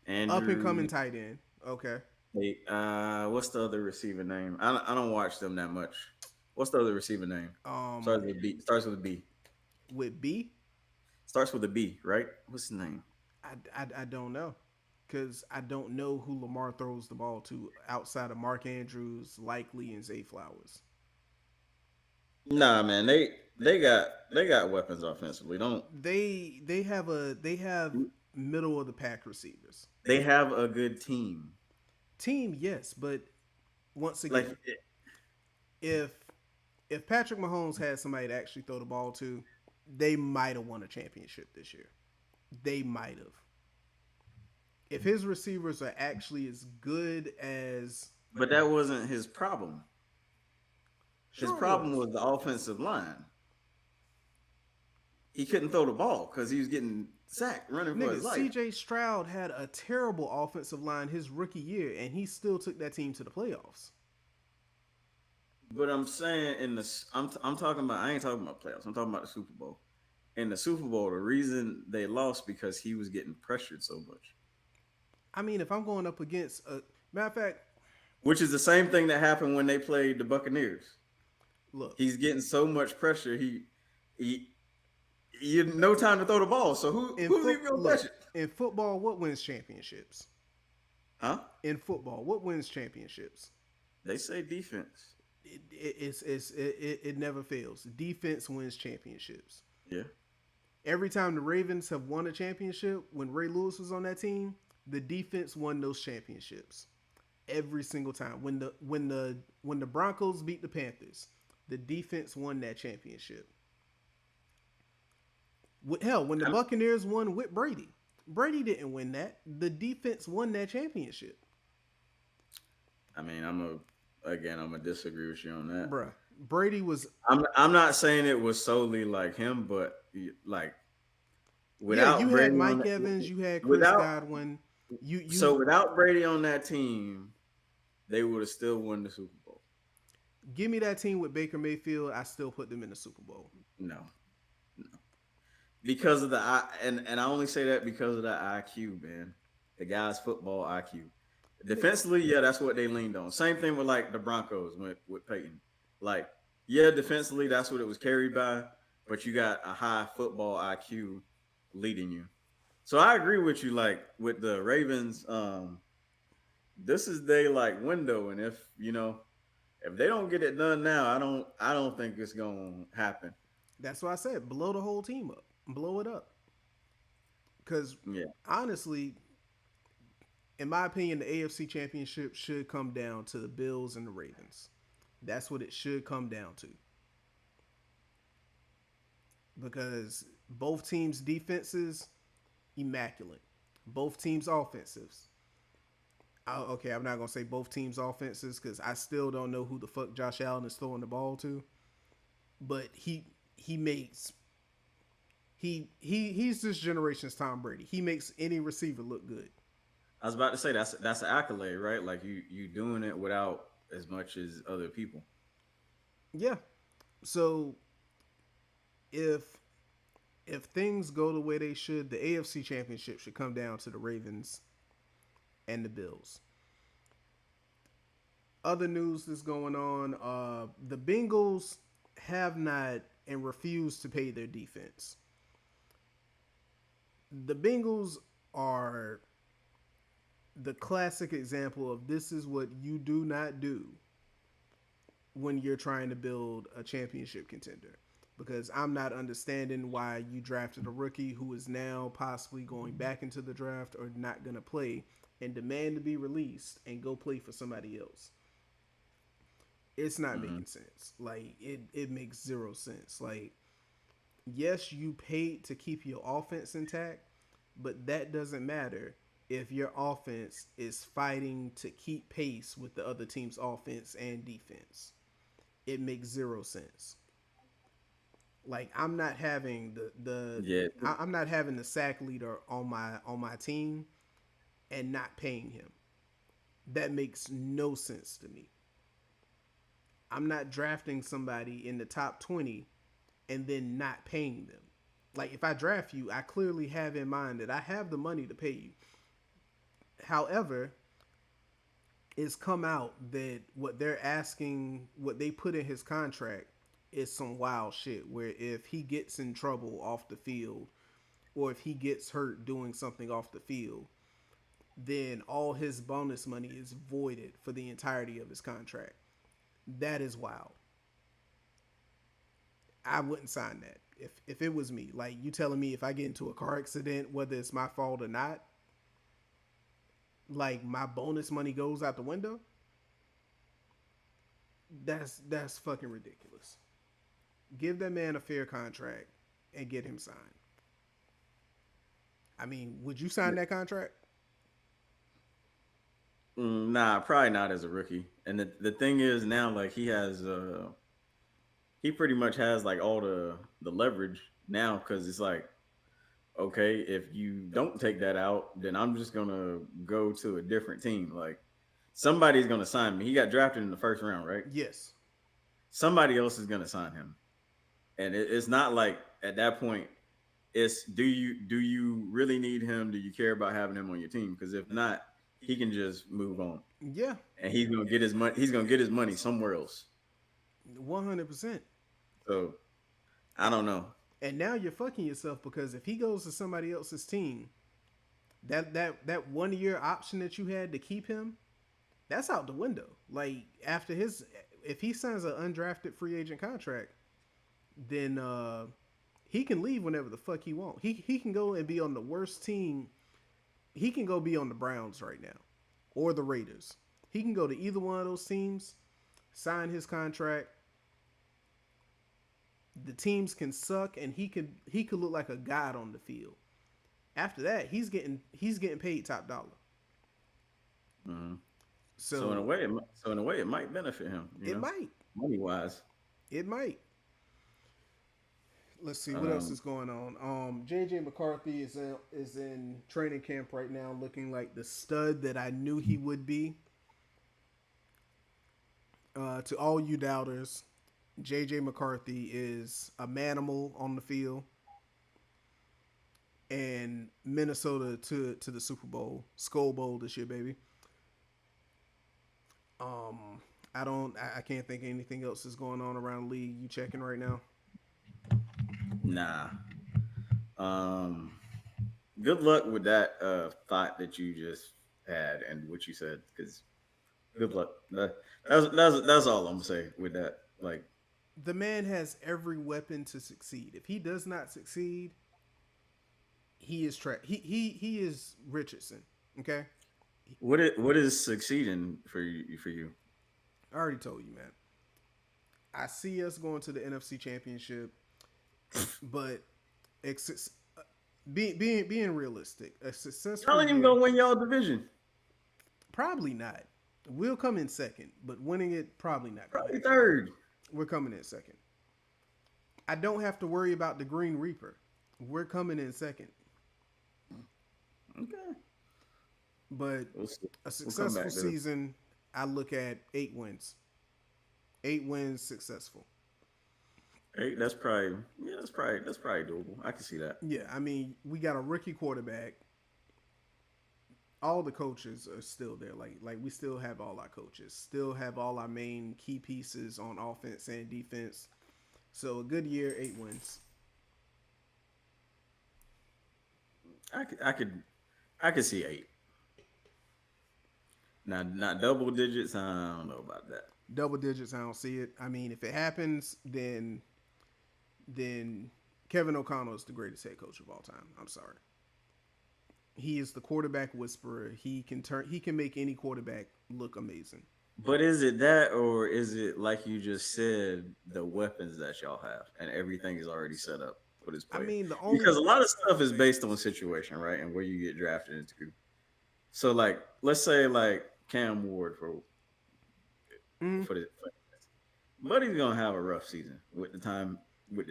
Speaker 1: Up and coming
Speaker 2: Andrew.
Speaker 1: tight end. Okay.
Speaker 2: Hey, what's the other receiver name? I don't watch them that much. What's the other receiver name?
Speaker 1: Um,
Speaker 2: Starts with a B. Starts with a B.
Speaker 1: with B,
Speaker 2: Starts with a B, right? What's his name?
Speaker 1: I don't know, because I don't know who Lamar throws the ball to outside of Mark Andrews, Likely, and Zay Flowers.
Speaker 2: Nah, man. They got weapons offensively. Don't
Speaker 1: They have middle of the pack receivers.
Speaker 2: they have a good team?
Speaker 1: Team, yes, but once
Speaker 2: Like
Speaker 1: again, if if Patrick Mahomes had somebody to actually throw the ball to, they might have won a championship this year. They might have. If his receivers are actually as good as,
Speaker 2: but that wasn't his problem. His
Speaker 1: sure it
Speaker 2: problem
Speaker 1: was.
Speaker 2: was the offensive line. He couldn't throw the ball because he was getting sacked running for
Speaker 1: Nigga,
Speaker 2: his life.
Speaker 1: CJ Stroud had a terrible offensive line his rookie year, and he still took that team to the playoffs.
Speaker 2: But I'm saying I'm talking about I ain't talking about playoffs. I'm talking about the Super Bowl. In the Super Bowl, the reason they lost because he was getting pressured so much.
Speaker 1: I mean, if I'm going up against a matter of fact,
Speaker 2: Which is the same thing that happened when they played the Buccaneers.
Speaker 1: look,
Speaker 2: He's getting so much pressure. He you no time to throw the ball. So who's even gonna
Speaker 1: look,
Speaker 2: pressure?
Speaker 1: in football, what wins championships?
Speaker 2: Huh?
Speaker 1: In football, what wins championships?
Speaker 2: They say defense.
Speaker 1: It never fails. Defense wins championships.
Speaker 2: Yeah.
Speaker 1: Every time the Ravens have won a championship, when Ray Lewis was on that team, the defense won those championships. Every single time. When the Broncos beat the Panthers, the defense won that championship. Hell, when the
Speaker 2: I'm,
Speaker 1: Buccaneers won with Brady, Brady didn't win that. The defense won that championship.
Speaker 2: I mean, I'm gonna disagree with you on that.
Speaker 1: Bruh. Brady was,
Speaker 2: I'm not saying it was solely like him, but like
Speaker 1: yeah, you
Speaker 2: without
Speaker 1: had
Speaker 2: Brady on
Speaker 1: Mike
Speaker 2: that,
Speaker 1: Evans, you had Chris
Speaker 2: without
Speaker 1: Godwin. You
Speaker 2: without Brady on that team, they would have still won the Super Bowl.
Speaker 1: give me that team with Baker Mayfield, I still put them in the Super Bowl.
Speaker 2: No, no, because of the and I only say that because of the IQ, man. The guy's football IQ. Defensively, yeah, that's what they leaned on. Same thing with like the Broncos with Peyton. Like, yeah, defensively, that's what it was carried by, but you got a high football IQ leading you. So I agree with you. Like with the Ravens, this is their like window, and if they don't get it done now, I don't think it's gonna happen.
Speaker 1: That's why I said blow the whole team up. Blow it up. Because
Speaker 2: Yeah,
Speaker 1: honestly, in my opinion, the AFC Championship should come down to the Bills and the Ravens. That's what it should come down to. Because both teams' defenses, immaculate. Both teams' offensives. Okay, I'm not gonna say both teams' offenses because I still don't know who the fuck Josh Allen is throwing the ball to. But he makes he's this generation's Tom Brady. He makes any receiver look good.
Speaker 2: I was about to say that's an accolade, right? Like you doing it without as much as other people.
Speaker 1: Yeah. So if if things go the way they should, the AFC Championship should come down to the Ravens and the Bills. Other news that's going on: the Bengals have not and refuse to pay their defense. The Bengals are the classic example of this is what you do not do when you're trying to build a championship contender. Because I'm not understanding why you drafted a rookie who is now possibly going back into the draft or not going to play and demand to be released and go play for somebody else. It's not
Speaker 2: Mm-hmm.
Speaker 1: making sense. Like it makes zero sense. Like yes, you paid to keep your offense intact, but that doesn't matter if your offense is fighting to keep pace with the other team's offense and defense. It makes zero sense. Like I'm not having
Speaker 2: Yeah.
Speaker 1: I'm not having the sack leader on my team and not paying him. That makes no sense to me. I'm not drafting somebody in the top 20 and then not paying them. Like if I draft you, I clearly have in mind that I have the money to pay you. However, it's come out that what they're asking, what they put in his contract is some wild shit where if he gets in trouble off the field or if he gets hurt doing something off the field, then all his bonus money is voided for the entirety of his contract. That is wild. I wouldn't sign that. If it was me, like you telling me if I get into a car accident, whether it's my fault or not, like my bonus money goes out the window, that's fucking ridiculous. Give that man a fair contract and get him signed. I mean, would you sign that contract?
Speaker 2: Nah, probably not as a rookie. And the thing is now, like he pretty much has like all the leverage now because it's like, okay, if you don't take that out, then I'm just gonna go to a different team. Like somebody's gonna sign me. He got drafted in the first round, right?
Speaker 1: Yes.
Speaker 2: Somebody else is gonna sign him, and it's not like at that point. It's do you really need him? Do you care about having him on your team? Because if not, he can just move on,
Speaker 1: Yeah.
Speaker 2: and he's gonna get his money. He's gonna get his money somewhere else.
Speaker 1: 100%.
Speaker 2: So I don't know.
Speaker 1: And now you're fucking yourself because if he goes to somebody else's team, that 1 year option that you had to keep him, that's out the window. Like after his, if he signs an undrafted free agent contract, then he can leave whenever the fuck he wants. He can go and be on the worst team. He can go be on the Browns right now, or the Raiders. He can go to either one of those teams, sign his contract. The teams can suck, and he could look like a god on the field. After that, he's getting paid top dollar.
Speaker 2: hmm So in a
Speaker 1: So
Speaker 2: way, it might benefit him.
Speaker 1: it might,
Speaker 2: Money wise.
Speaker 1: it might. Let's see what else
Speaker 2: Um,
Speaker 1: is going on. JJ McCarthy is in training camp right now, looking like the stud that I knew he would be. To all you doubters, JJ McCarthy is a manimal on the field, and Minnesota to the Super Bowl, Skull Bowl this year, baby. Um, I can't think of anything else that's going on around the league. You checking right now?
Speaker 2: nah. Um, good luck with that thought that you just had and what you said. Because good luck. That's all I'm gonna say with that. Like,
Speaker 1: The man has every weapon to succeed. If he does not succeed, he is Richardson. Okay,
Speaker 2: what is succeeding for you?
Speaker 1: I already told you, man. I see us going to the NFC Championship, but ex- being realistic, a
Speaker 2: Y'all
Speaker 1: successful
Speaker 2: ain't even
Speaker 1: year,
Speaker 2: gonna win y'all division.
Speaker 1: probably not. We'll come in second, but winning it probably not gonna
Speaker 2: Probably
Speaker 1: happen.
Speaker 2: third.
Speaker 1: We're coming in second. I don't have to worry about the Green Reaper. We're coming in second,
Speaker 2: Okay.
Speaker 1: but
Speaker 2: We'll see.
Speaker 1: a
Speaker 2: We'll come
Speaker 1: successful
Speaker 2: back to it.
Speaker 1: season, I look at 8 wins. 8 wins, successful.
Speaker 2: Hey, that's probably doable. I can see that.
Speaker 1: Yeah, I mean, we got a rookie quarterback. All the coaches are still there. Like we still have all our coaches, still have all our main key pieces on offense and defense. So a good year, 8 wins.
Speaker 2: I could I could see eight. Not double digits. I don't know about that.
Speaker 1: Double digits, I don't see it. I mean, if it happens, then Kevin O'Connell is the greatest head coach of all time. I'm sorry. He is the quarterback whisperer. He can make any quarterback look amazing.
Speaker 2: But is it that, or is it like you just said, the weapons that y'all have and everything is already set up for this
Speaker 1: I
Speaker 2: player?
Speaker 1: mean, the only
Speaker 2: Because a lot of stuff is based on situation, right, and where you get drafted into. So, like, let's say like Cam Ward
Speaker 1: mm,
Speaker 2: for Buddy's gonna have a rough season with the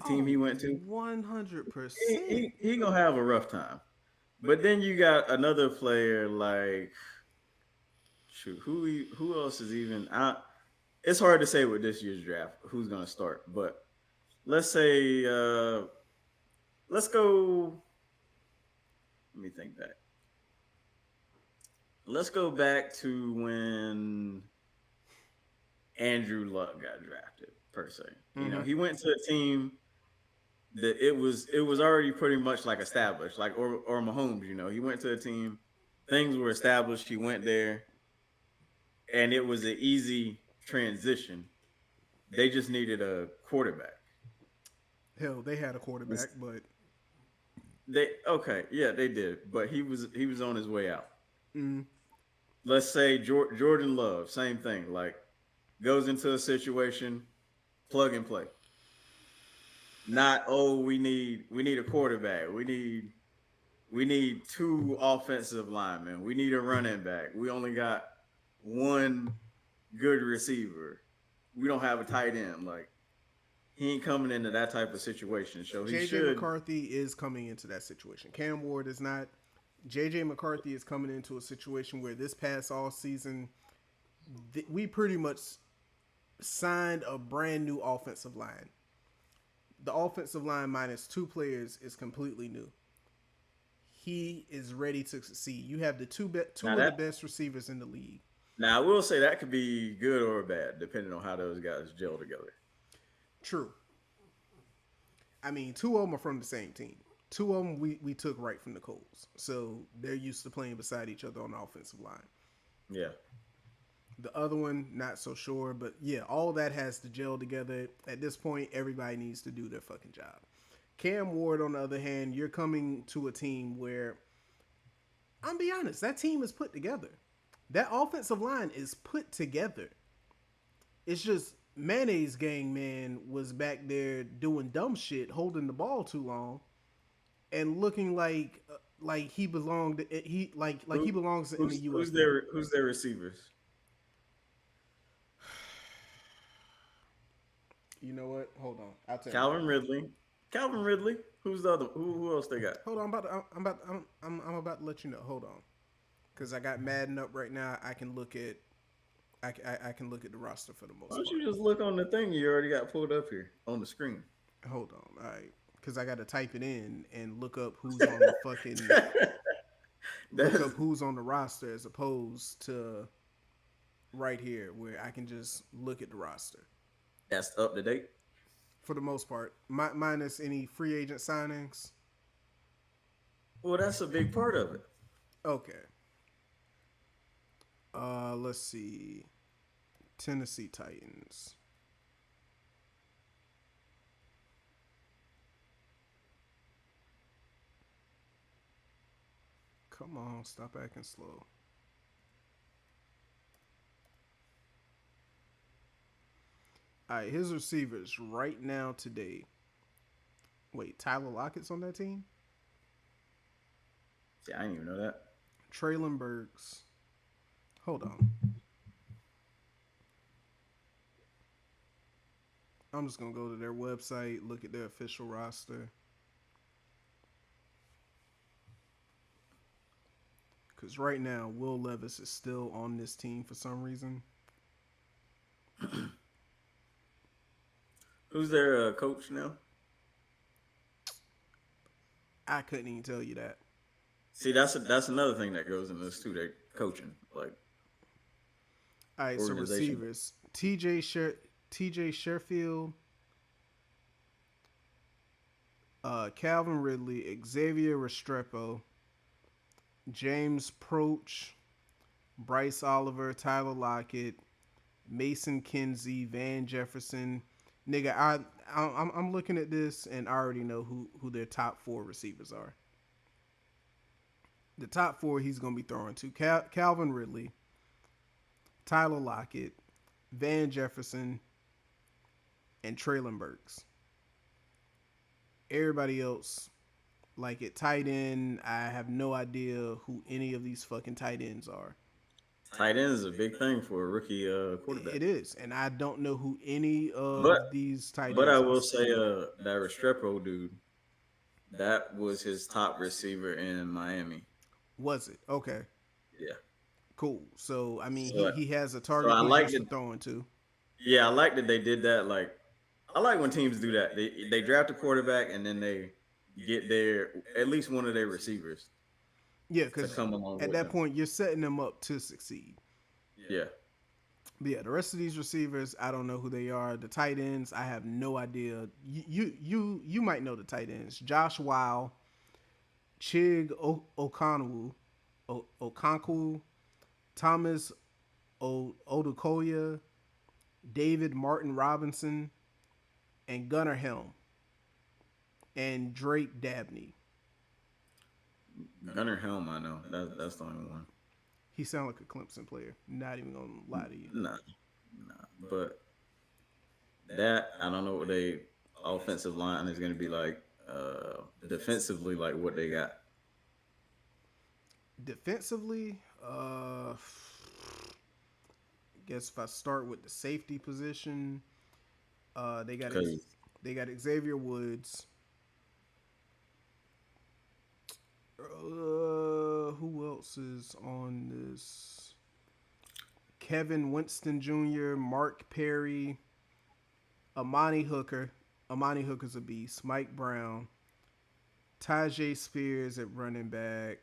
Speaker 2: team he went to.
Speaker 1: 100%.
Speaker 2: He gonna have a rough time. But then you got another player like shoot who else is even out. It's hard to say with this year's draft who's gonna start, but let's say let's go. Let me think back. Let's go back to when Andrew Luck got drafted per se. You know,
Speaker 1: Mm-hmm.
Speaker 2: he went to a team that it was already pretty much like established, like or Mahomes. You know, he went to a team, things were established. He went there, and it was an easy transition. They just needed a quarterback.
Speaker 1: Hell, they had a quarterback, but
Speaker 2: They okay, yeah, they did, but he was on his way out.
Speaker 1: mm,
Speaker 2: Let's say Jordan Love, same thing. Like goes into a situation, plug and play. Not we need a quarterback. We need two offensive linemen. We need a running back. We only got one good receiver. We don't have a tight end. Like he ain't coming into that type of situation. So he
Speaker 1: JJ
Speaker 2: should.
Speaker 1: McCarthy is coming into that situation. Cam Ward is not. JJ McCarthy is coming into a situation where this past all season, we pretty much signed a brand new offensive line. The offensive line minus two players is completely new. He is ready to succeed. You have the two
Speaker 2: Now
Speaker 1: of the
Speaker 2: that
Speaker 1: best receivers in the league.
Speaker 2: now I will say that could be good or bad depending on how those guys gel together.
Speaker 1: True. I mean, two of them are from the same team. Two of them we took right from the Colts. So they're used to playing beside each other on the offensive line.
Speaker 2: Yeah.
Speaker 1: The other one, not so sure. But yeah, all that has to gel together. At this point, everybody needs to do their fucking job. Cam Ward, on the other hand, you're coming to a team where, I'm be honest, that team is put together. That offensive line is put together. It's just Mayonnaise Gang Man was back there doing dumb shit, holding the ball too long, and looking like he belonged. He like he
Speaker 2: Who
Speaker 1: belongs in the U.S.
Speaker 2: who's their receivers?
Speaker 1: You know what? Hold on. I'll tell you right
Speaker 2: Calvin
Speaker 1: now.
Speaker 2: Ridley. Calvin Ridley. Who's the other? Who else they got?
Speaker 1: Hold on. I'm about to let you know. Hold on, because I got Madden up right now. I can look at I can look at the roster for the
Speaker 2: Why
Speaker 1: most
Speaker 2: don't
Speaker 1: part.
Speaker 2: you just look on the thing you already got pulled up here on the screen?
Speaker 1: Hold on. All right, because I got to type it in and look up who's on the fucking look
Speaker 2: That's
Speaker 1: up who's on the roster as opposed to right here where I can just look at the roster
Speaker 2: that's up to date.
Speaker 1: for the most part, minus any free agent signings.
Speaker 2: Well, that's a big part of it.
Speaker 1: Okay. Let's see. Tennessee Titans. Come on, stop acting slow. All right, his receivers right now today. Wait, Tyler Lockett's on that team?
Speaker 2: See, I didn't even know that.
Speaker 1: Traylon Burks. Hold on. I'm just going to go to their website, look at their official roster. Because right now, Will Levis is still on this team for some reason.
Speaker 2: Who's their coach now?
Speaker 1: I couldn't even tell you that.
Speaker 2: See, that's another thing that goes in this too. They coaching like
Speaker 1: All right, so
Speaker 2: organization.
Speaker 1: receivers. TJ Sherfield, Calvin Ridley, Xavier Restrepo, James Proch, Bryce Oliver, Tyler Lockett, Mason Kinsey, Van Jefferson. Nigga, I'm looking at this and I already know who their top four receivers are. The top four he's gonna be throwing to: Calvin Ridley, Tyler Lockett, Van Jefferson, and Traylon Burks. Everybody else, like at tight end, I have no idea who any of these fucking tight ends are.
Speaker 2: Tight end is a big thing for a rookie quarterback.
Speaker 1: It is, and I don't know who any
Speaker 2: But
Speaker 1: of these tight
Speaker 2: but I
Speaker 1: ends
Speaker 2: will
Speaker 1: is.
Speaker 2: say that Restrepo dude, that was his top receiver in Miami.
Speaker 1: Was it okay?
Speaker 2: Yeah.
Speaker 1: Cool. So I mean,
Speaker 2: So
Speaker 1: he has a
Speaker 2: so
Speaker 1: target
Speaker 2: I
Speaker 1: he's
Speaker 2: like
Speaker 1: used to
Speaker 2: that.
Speaker 1: throwing to.
Speaker 2: Yeah, I like that they did that. Like, I like when teams do that. They draft a quarterback and then they get their at least one of their receivers
Speaker 1: Yeah,
Speaker 2: to
Speaker 1: because
Speaker 2: come along
Speaker 1: at
Speaker 2: with
Speaker 1: that
Speaker 2: them.
Speaker 1: point you're setting them up to succeed.
Speaker 2: Yeah.
Speaker 1: But yeah, the rest of these receivers, I don't know who they are. The tight ends, I have no idea. You might know the tight ends: Josh Wow, Chig Okonkwo, Okonkwo, Thomas Odukoya, David Martin Robinson, and Gunnar Helm, and Drake Dabney.
Speaker 2: Gunnar Helm, I know. That's the only one.
Speaker 1: He sounds like a Clemson player. Not even gonna lie to you.
Speaker 2: Nah, nah. But that I don't know what they offensive line is going to be like. Defensively, like what they got.
Speaker 1: Defensively, guess if I start with the safety position, uh, they got
Speaker 2: Because
Speaker 1: they got Xavier Woods. Who else is on this? Kevin Winston Jr., Mark Perry, Amani Hooker. Amani Hooker's a beast. Mike Brown, Tajay Spears at running back,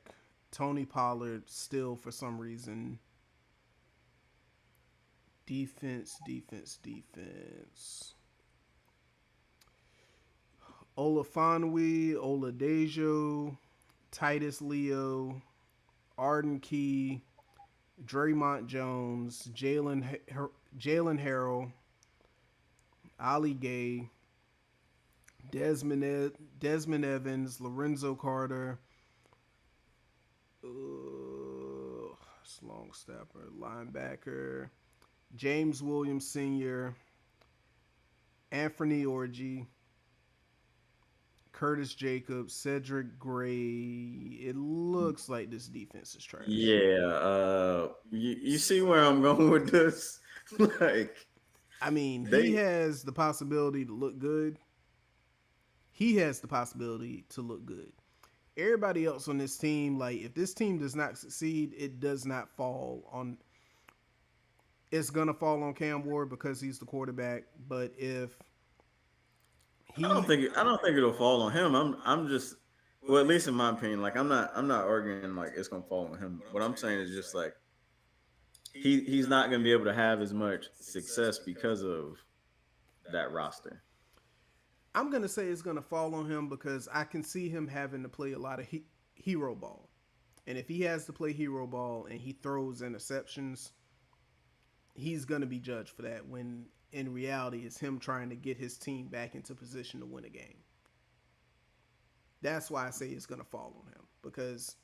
Speaker 1: Tony Pollard still for some reason. Defense. Olafonwi, Oladejo, Titus Leo, Arden Key, Draymond Jones, Jalen Harrell, Ali Gay, Desmond Evans, Lorenzo Carter, long snapper, linebacker, James Williams Sr., Anthony Orgy, Curtis Jacobs, Cedric Gray. It looks like this defense is trash.
Speaker 2: yeah, you see where I'm going with this? Like
Speaker 1: I mean, he
Speaker 2: they,
Speaker 1: has the possibility to look good. He has the possibility to look good. Everybody else on this team, like if this team does not succeed, it does not fall on. It's gonna fall on Cam Ward because he's the quarterback. But if he,
Speaker 2: I don't think it'll fall on him. I'm just well, at least in my opinion, like I'm not arguing like it's gonna fall on him. What I'm saying is just like he's not gonna be able to have as much success because of that roster.
Speaker 1: I'm gonna say it's gonna fall on him because I can see him having to play a lot of hero ball, and if he has to play hero ball and he throws interceptions, he's gonna be judged for that. When in reality, it's him trying to get his team back into position to win a game. That's why I say it's gonna fall on him because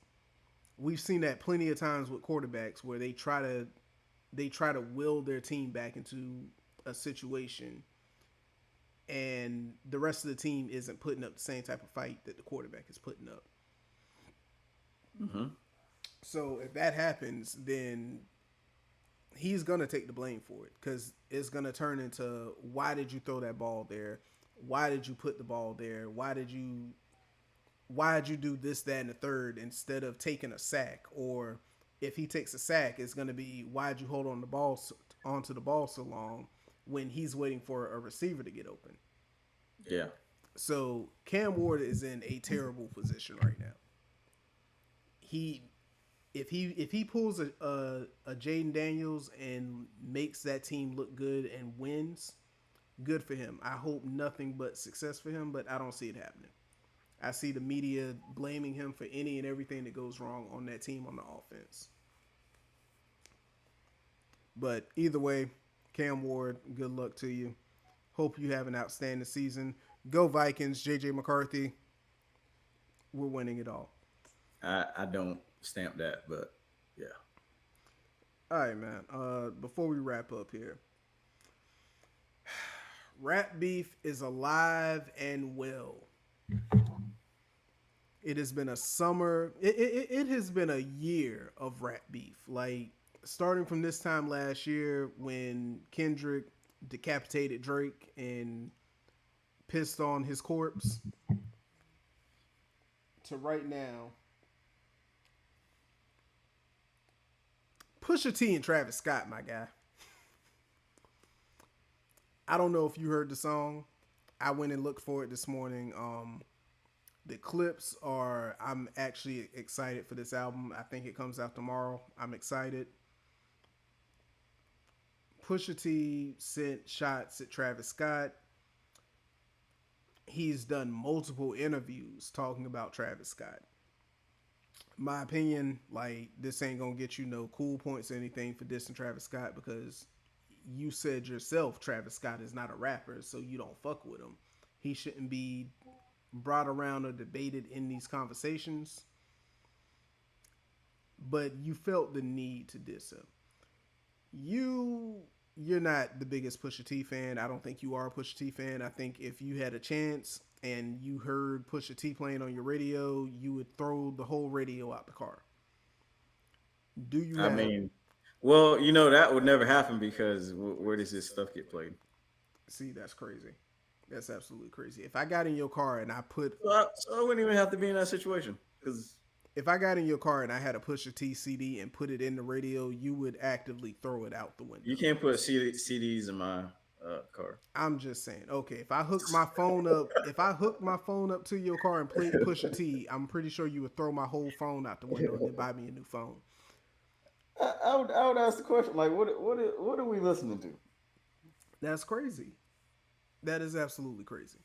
Speaker 1: we've seen that plenty of times with quarterbacks where they try to will their team back into a situation and the rest of the team isn't putting up the same type of fight that the quarterback is putting up.
Speaker 2: Mm-hmm.
Speaker 1: So if that happens, then he's gonna take the blame for it because it's gonna turn into why did you throw that ball there? Why did you put the ball there? Why did you do this, that, and the third instead of taking a sack? Or if he takes a sack, it's gonna be why'd you hold on the ball onto the ball so long when he's waiting for a receiver to get open.
Speaker 2: Yeah.
Speaker 1: So Cam Ward is in a terrible position right now. He if he pulls a Jaden Daniels and makes that team look good and wins, good for him. I hope nothing but success for him, but I don't see it happening. I see the media blaming him for any and everything that goes wrong on that team on the offense. But either way, Cam Ward, good luck to you. Hope you have an outstanding season. Go Vikings, JJ McCarthy. We're winning it all.
Speaker 2: I don't stamp that, but yeah.
Speaker 1: All right, man. Before we wrap up here, rap beef is alive and well. It has been a summer. It has been a year of rap beef. Like starting from this time last year when Kendrick decapitated Drake and pissed on his corpse to right now. Pusha T and Travis Scott, my guy. I don't know if you heard the song. I went and looked for it this morning. The clips are. I'm actually excited for this album. I think it comes out tomorrow. I'm excited. Pusha T sent shots at Travis Scott. He's done multiple interviews talking about Travis Scott. My opinion, like this ain't gonna get you no cool points or anything for dissing Travis Scott because you said yourself Travis Scott is not a rapper, so you don't fuck with him. He shouldn't be brought around or debated in these conversations. But you felt the need to diss him. You're not the biggest Pusha T fan. I don't think you are a Pusha T fan. I think if you had a chance and you heard Pusha T playing on your radio, you would throw the whole radio out the car. Do you
Speaker 2: I
Speaker 1: have
Speaker 2: mean, well, you know that would never happen because where does this stuff get played?
Speaker 1: See, that's crazy. That's absolutely crazy. If I got in your car and I put
Speaker 2: So I wouldn't even have to be in that situation because
Speaker 1: if I got in your car and I had a Pusha T CD and put it in the radio, you would actively throw it out the window.
Speaker 2: you can't put CDs in my car.
Speaker 1: I'm just saying. Okay, if I hook my phone up to your car and play Pusha T, I'm pretty sure you would throw my whole phone out the window and then buy me a new phone.
Speaker 2: I would ask the question like, what are we listening to?
Speaker 1: That's crazy. That is absolutely crazy.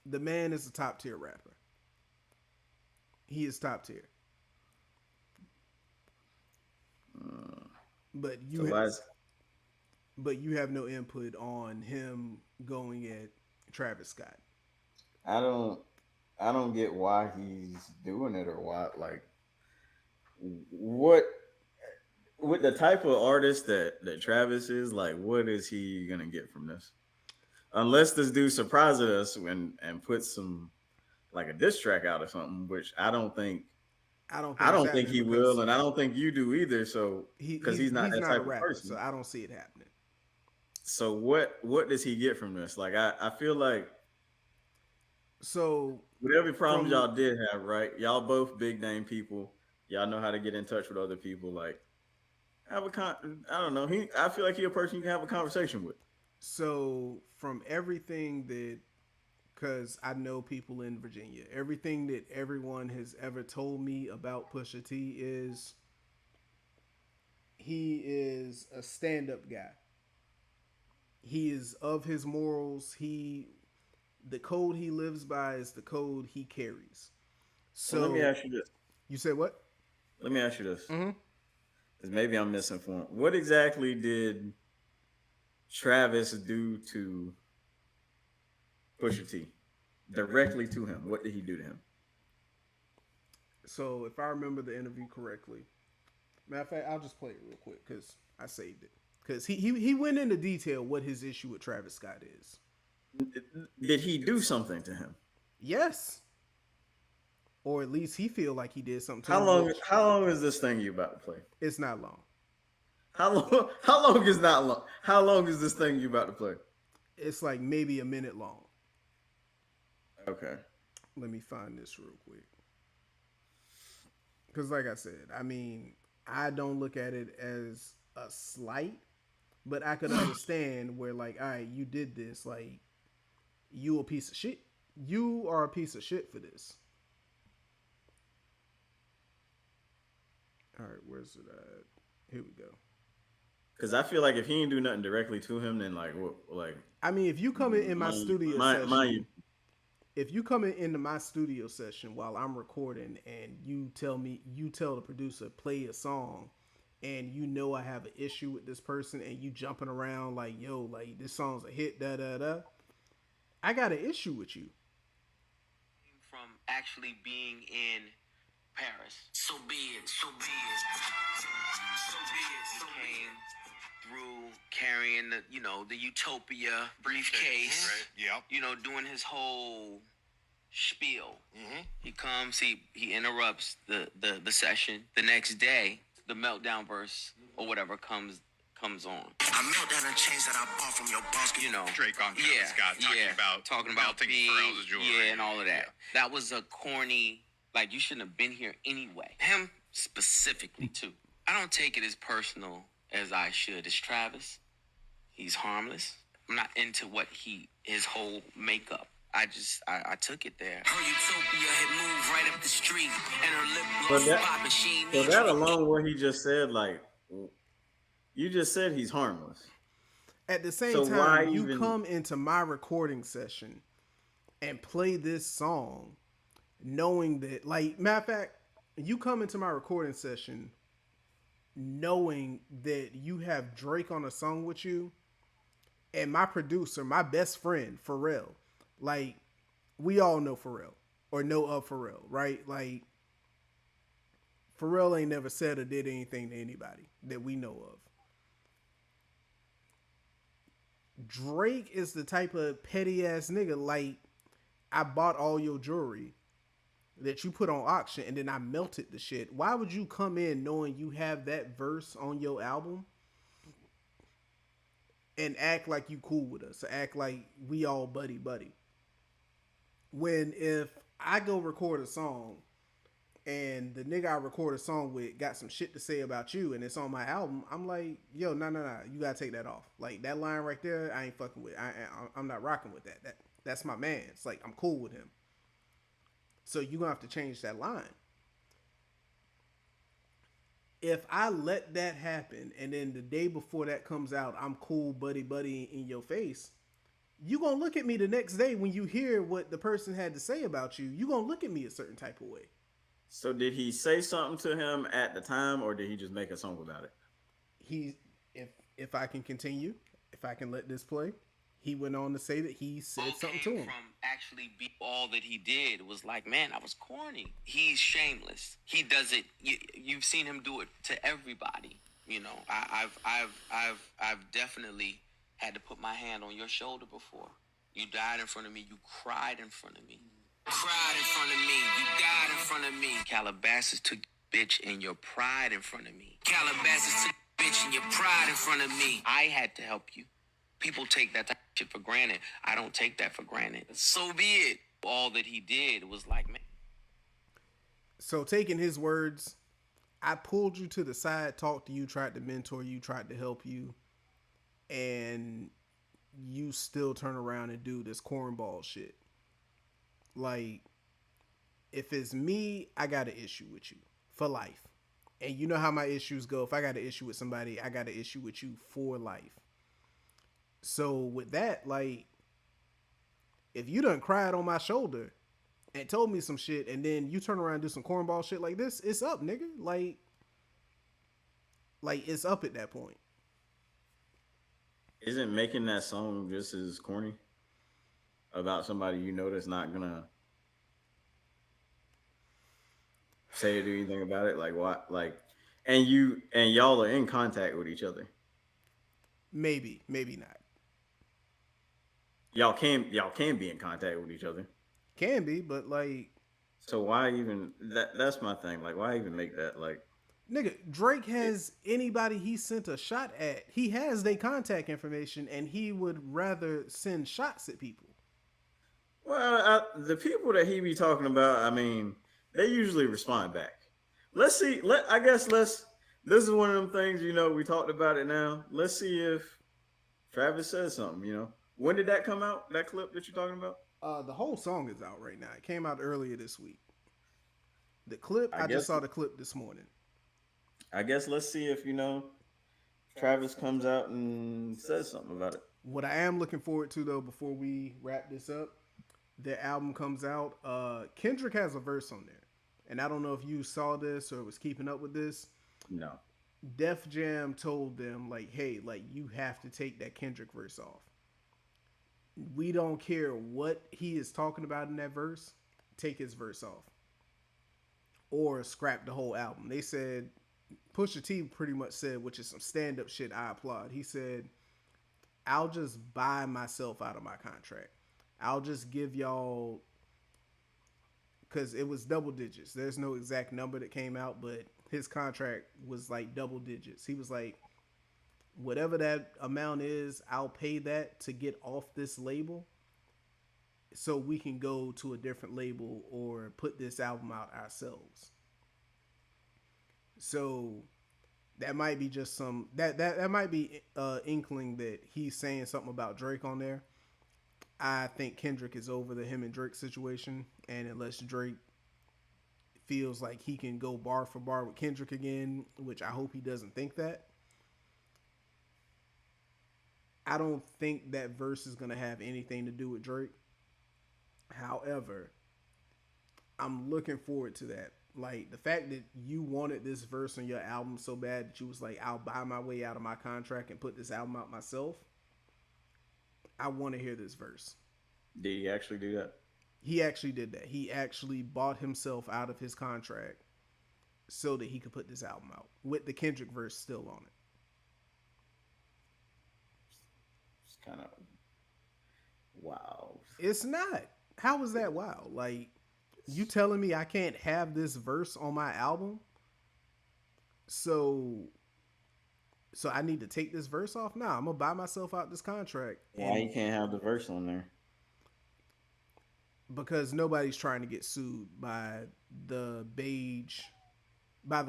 Speaker 1: The man is a top tier rapper. He is top tier. But
Speaker 2: So
Speaker 1: but you have no input on him going at Travis Scott.
Speaker 2: I don't I don't get why he's doing it or why like what with the type of artist that Travis is, like, what is he gonna get from this? Unless this dude surprises us and puts some like a diss track out or something, which
Speaker 1: I don't think
Speaker 2: I
Speaker 1: it's
Speaker 2: don't think
Speaker 1: happening
Speaker 2: he
Speaker 1: because
Speaker 2: will, and I don't think you do either. So because he's not
Speaker 1: he's
Speaker 2: that
Speaker 1: not a
Speaker 2: type of
Speaker 1: rapper, so
Speaker 2: person.
Speaker 1: I don't see it happening.
Speaker 2: So what does he get from this? Like I feel like
Speaker 1: So
Speaker 2: with every problem
Speaker 1: from
Speaker 2: y'all did have, right? Y'all both big name people. Y'all know how to get in touch with other people. Like have a I don't know. I feel like he a person you can have a conversation with.
Speaker 1: from everything that because I know people in Virginia, everything that everyone has ever told me about Pusha T is he is a stand up guy. He is of his morals. The code he lives by is the code he carries.
Speaker 2: Well, let me
Speaker 1: So
Speaker 2: ask you this.
Speaker 1: you said what?
Speaker 2: Let me ask you this.
Speaker 1: Mm-hmm.
Speaker 2: Because maybe I'm misinformed. What exactly did Travis do to Pusha T? Directly to him. What did he do to him?
Speaker 1: So if I remember the interview correctly, matter of fact, I'll just play it real quick because I saved it. Because he went into detail what his issue with Travis Scott is.
Speaker 2: Did he do something to him?
Speaker 1: Yes, or at least he feel like he did something to
Speaker 2: How
Speaker 1: him.
Speaker 2: long?
Speaker 1: Which
Speaker 2: How long is this thing you about to play?
Speaker 1: it's not long.
Speaker 2: How long? How long is not long? How long is this thing you about to play?
Speaker 1: It's like maybe a minute long.
Speaker 2: Okay.
Speaker 1: Let me find this real quick. Because, like I said, I mean, I don't look at it as a slight, but I could understand where, like, all right, you did this. Like, you a piece of shit. You are a piece of shit for this. All right, where's it at? Here we go.
Speaker 2: Because I feel like if he ain't do nothing directly to him, then like what? Like
Speaker 1: I mean, if you come in my studio session,
Speaker 2: my
Speaker 1: if you come into my studio session while I'm recording and you tell the producer play a song and you know I have an issue with this person, and you jumping around like, yo, like this song's a hit, da da da, I got an issue with you.
Speaker 3: From actually being in Paris. So be it, so be it. So be it, so came through carrying the Utopia briefcase.
Speaker 4: Right. Yep.
Speaker 3: Doing his whole spiel. Mm-hmm. He comes, he interrupts the session. The next day, the meltdown verse or whatever comes on.
Speaker 5: I melt down and chains that I bought from your boss.
Speaker 4: Drake on Travis Scott talking about melting Pharrell's jewelry.
Speaker 3: Yeah, and all of that. Yeah. That was a corny, like, you shouldn't have been here anyway. Him specifically, too. I don't take it as personal as I should. It's Travis. He's harmless. I'm not into his whole makeup. I took it there.
Speaker 5: Her Utopia had moved right up the street, and her lip gloss popping.
Speaker 2: So that alone, what he just said, like, you just said he's harmless.
Speaker 1: At the same time, you come into my recording session and play this song knowing that, like, matter of fact, you come into my recording session knowing that you have Drake on a song with you and my producer, my best friend, Pharrell. Like, we all know Pharrell or know of Pharrell, right? Like, Pharrell ain't never said or did anything to anybody that we know of. Drake is the type of petty ass nigga, like, I bought all your jewelry that you put on auction and then I melted the shit. Why would you come in knowing you have that verse on your album and act like you cool with us? Act like we all buddy buddy. When if I go record a song and the nigga I record a song with got some shit to say about you and it's on my album, I'm like, yo, no, you gotta take that off. Like, that line right there, I ain't fucking with. I'm not rocking with that. That's my man. It's like, I'm cool with him. So you gonna have to change that line. If I let that happen and then the day before that comes out, I'm cool buddy buddy in your face, you gonna look at me the next day when you hear what the person had to say about you, you gonna look at me a certain type of way.
Speaker 2: So did he say something to him at the time, or did he just make a song about it?
Speaker 1: If I can continue, if I can let this play, he went on to say that he said something to him.
Speaker 3: From actually all that he did was like, man, I was corny. He's shameless. He does it. You've seen him do it to everybody. I've definitely had to put my hand on your shoulder before. You died in front of me. You cried in front of me.
Speaker 5: Cried in front of me. You died in front of me.
Speaker 3: Calabasas took bitch and your pride in front of me.
Speaker 5: Calabasas took bitch and your pride in front of me.
Speaker 3: I had to help you. People take that type of shit for granted. I don't take that for granted. So be it. All that he did was like, man.
Speaker 1: So taking his words, I pulled you to the side, talked to you, tried to mentor you, tried to help you, and you still turn around and do this cornball shit. Like, if it's me, I got an issue with you for life. And you know how my issues go. If I got an issue with somebody, I got an issue with you for life. So with that, like, if you done cried on my shoulder and told me some shit and then you turn around and do some cornball shit like this, it's up, nigga. Like it's up at that point.
Speaker 2: Isn't making that song just as corny about somebody you know that's not gonna say or do anything about it? Like, what? Like, and y'all are in contact with each other.
Speaker 1: Maybe not.
Speaker 2: Y'all can be in contact with each other.
Speaker 1: Can be, but like,
Speaker 2: so why even that's my thing. Like, why even make that? Like,
Speaker 1: nigga, Drake has anybody he sent a shot at. He has their contact information, and he would rather send shots at people.
Speaker 2: Well, the people that he be talking about, I mean, they usually respond back. Let's see. This is one of them things, we talked about it now. Let's see if Travis says something, When did that come out? That clip that you're talking about?
Speaker 1: The whole song is out right now. It came out earlier this week. The clip, I just saw the clip this morning.
Speaker 2: I guess let's see if, Travis comes out and says something about it.
Speaker 1: What I am looking forward to, though, before we wrap this up, the album comes out. Kendrick has a verse on there. And I don't know if you saw this or was keeping up with this.
Speaker 2: No.
Speaker 1: Def Jam told them like, hey, like you have to take that Kendrick verse off. We don't care what he is talking about in that verse. Take his verse off, or scrap the whole album. They said Pusha T pretty much said, which is some stand up shit. I applaud. He said, "I'll just buy myself out of my contract. I'll just give y'all." Because it was double digits. There's no exact number that came out, but his contract was like double digits. He was like, whatever that amount is, I'll pay that to get off this label so we can go to a different label or put this album out ourselves. So that might be just some that might be inkling that he's saying something about Drake on there. I think Kendrick is over the him and Drake situation, and unless Drake feels like he can go bar for bar with Kendrick again, which I hope he doesn't think that, I don't think that verse is going to have anything to do with Drake. However, I'm looking forward to that. Like, the fact that you wanted this verse on your album so bad that you was like, I'll buy my way out of my contract and put this album out myself. I want to hear this verse.
Speaker 2: Did he actually do that?
Speaker 1: He actually did that. He actually bought himself out of his contract so that he could put this album out with the Kendrick verse still on it.
Speaker 2: It's kind of wow.
Speaker 1: It's not. How is that wow? Like, you telling me I can't have this verse on my album? So I need to take this verse off? Nah, I'm going to buy myself out this contract.
Speaker 2: Why you can't have the verse on there?
Speaker 1: Because nobody's trying to get sued by the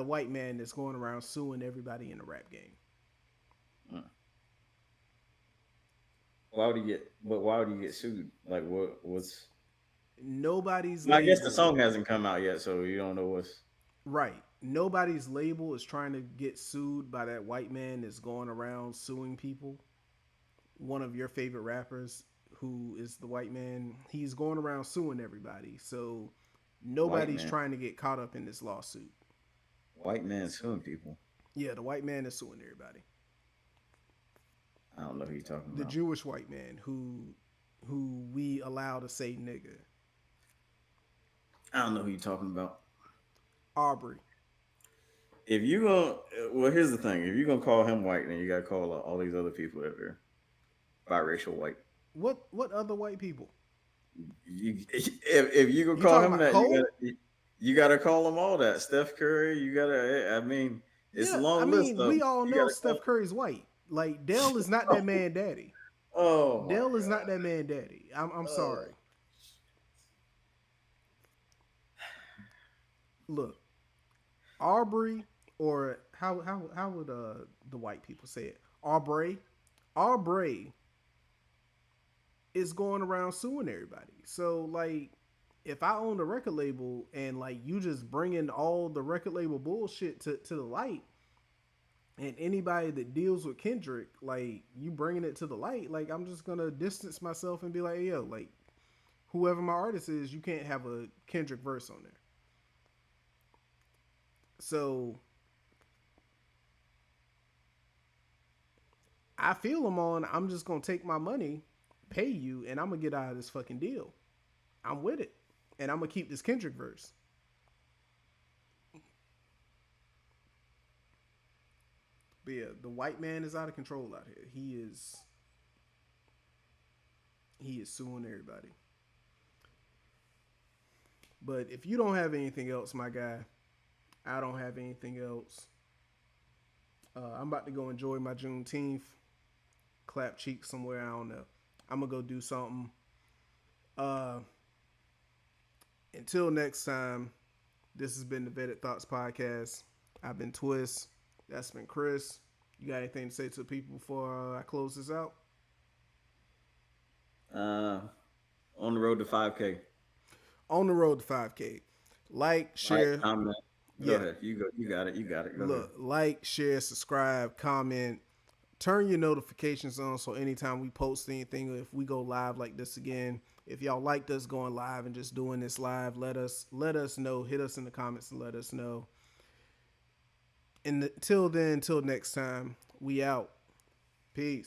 Speaker 1: white man that's going around suing everybody in the rap game.
Speaker 2: Why would he get sued? Like, what's
Speaker 1: nobody's
Speaker 2: I guess the song hasn't come out yet, so you don't know what's
Speaker 1: right. Nobody's label is trying to get sued by that white man that's going around suing people. One of your favorite rappers, who is the white man, he's going around suing everybody. So nobody's trying to get caught up in this lawsuit.
Speaker 2: White man suing people?
Speaker 1: Yeah, the white man is suing everybody.
Speaker 2: I don't know who you're talking about.
Speaker 1: The Jewish white man who we allow to say nigga.
Speaker 2: I don't know who you're talking about.
Speaker 1: Aubrey.
Speaker 2: If you gonna, well, here's the thing: if you're gonna call him white, then you gotta call all these other people that are biracial white.
Speaker 1: What other white people?
Speaker 2: If you gonna call him that, you gotta call them all that. Steph Curry, you gotta. I mean, it's a long list.
Speaker 1: We all know Steph Curry's white. Like, Dale is not that man daddy.
Speaker 2: Oh,
Speaker 1: Dale is not that man daddy. I'm sorry. Look, Aubrey, or how would the white people say it? Aubrey is going around suing everybody. So, like, if I own a record label and like you just bringing all the record label bullshit to the light, and anybody that deals with Kendrick, like, you bringing it to the light, like, I'm just gonna distance myself and be like, hey, yo, like, whoever my artist is, you can't have a Kendrick verse on there. So I feel them on, I'm just gonna take my money, pay you, and I'm gonna get out of this fucking deal. I'm with it. And I'm gonna keep this Kendrick verse. But yeah, the white man is out of control out here. He is suing everybody. But if you don't have anything else, my guy, I don't have anything else. I'm about to go enjoy my Juneteenth. Clap cheeks somewhere, I don't know. I'm gonna go do something. Until next time, this has been the Vetted Thoughts Podcast. I've been Twist. That's been Chris. You got anything to say to the people before I close this out?
Speaker 2: On the road to 5K.
Speaker 1: On the road to 5K. Like, share.
Speaker 2: Like, comment. Go ahead. You got it. Go ahead.
Speaker 1: Like, share, subscribe, comment. Turn your notifications on so anytime we post anything, if we go live like this again, if y'all liked us going live and just doing this live, let us know. Hit us in the comments and let us know. And until then, until next time, we out. Peace.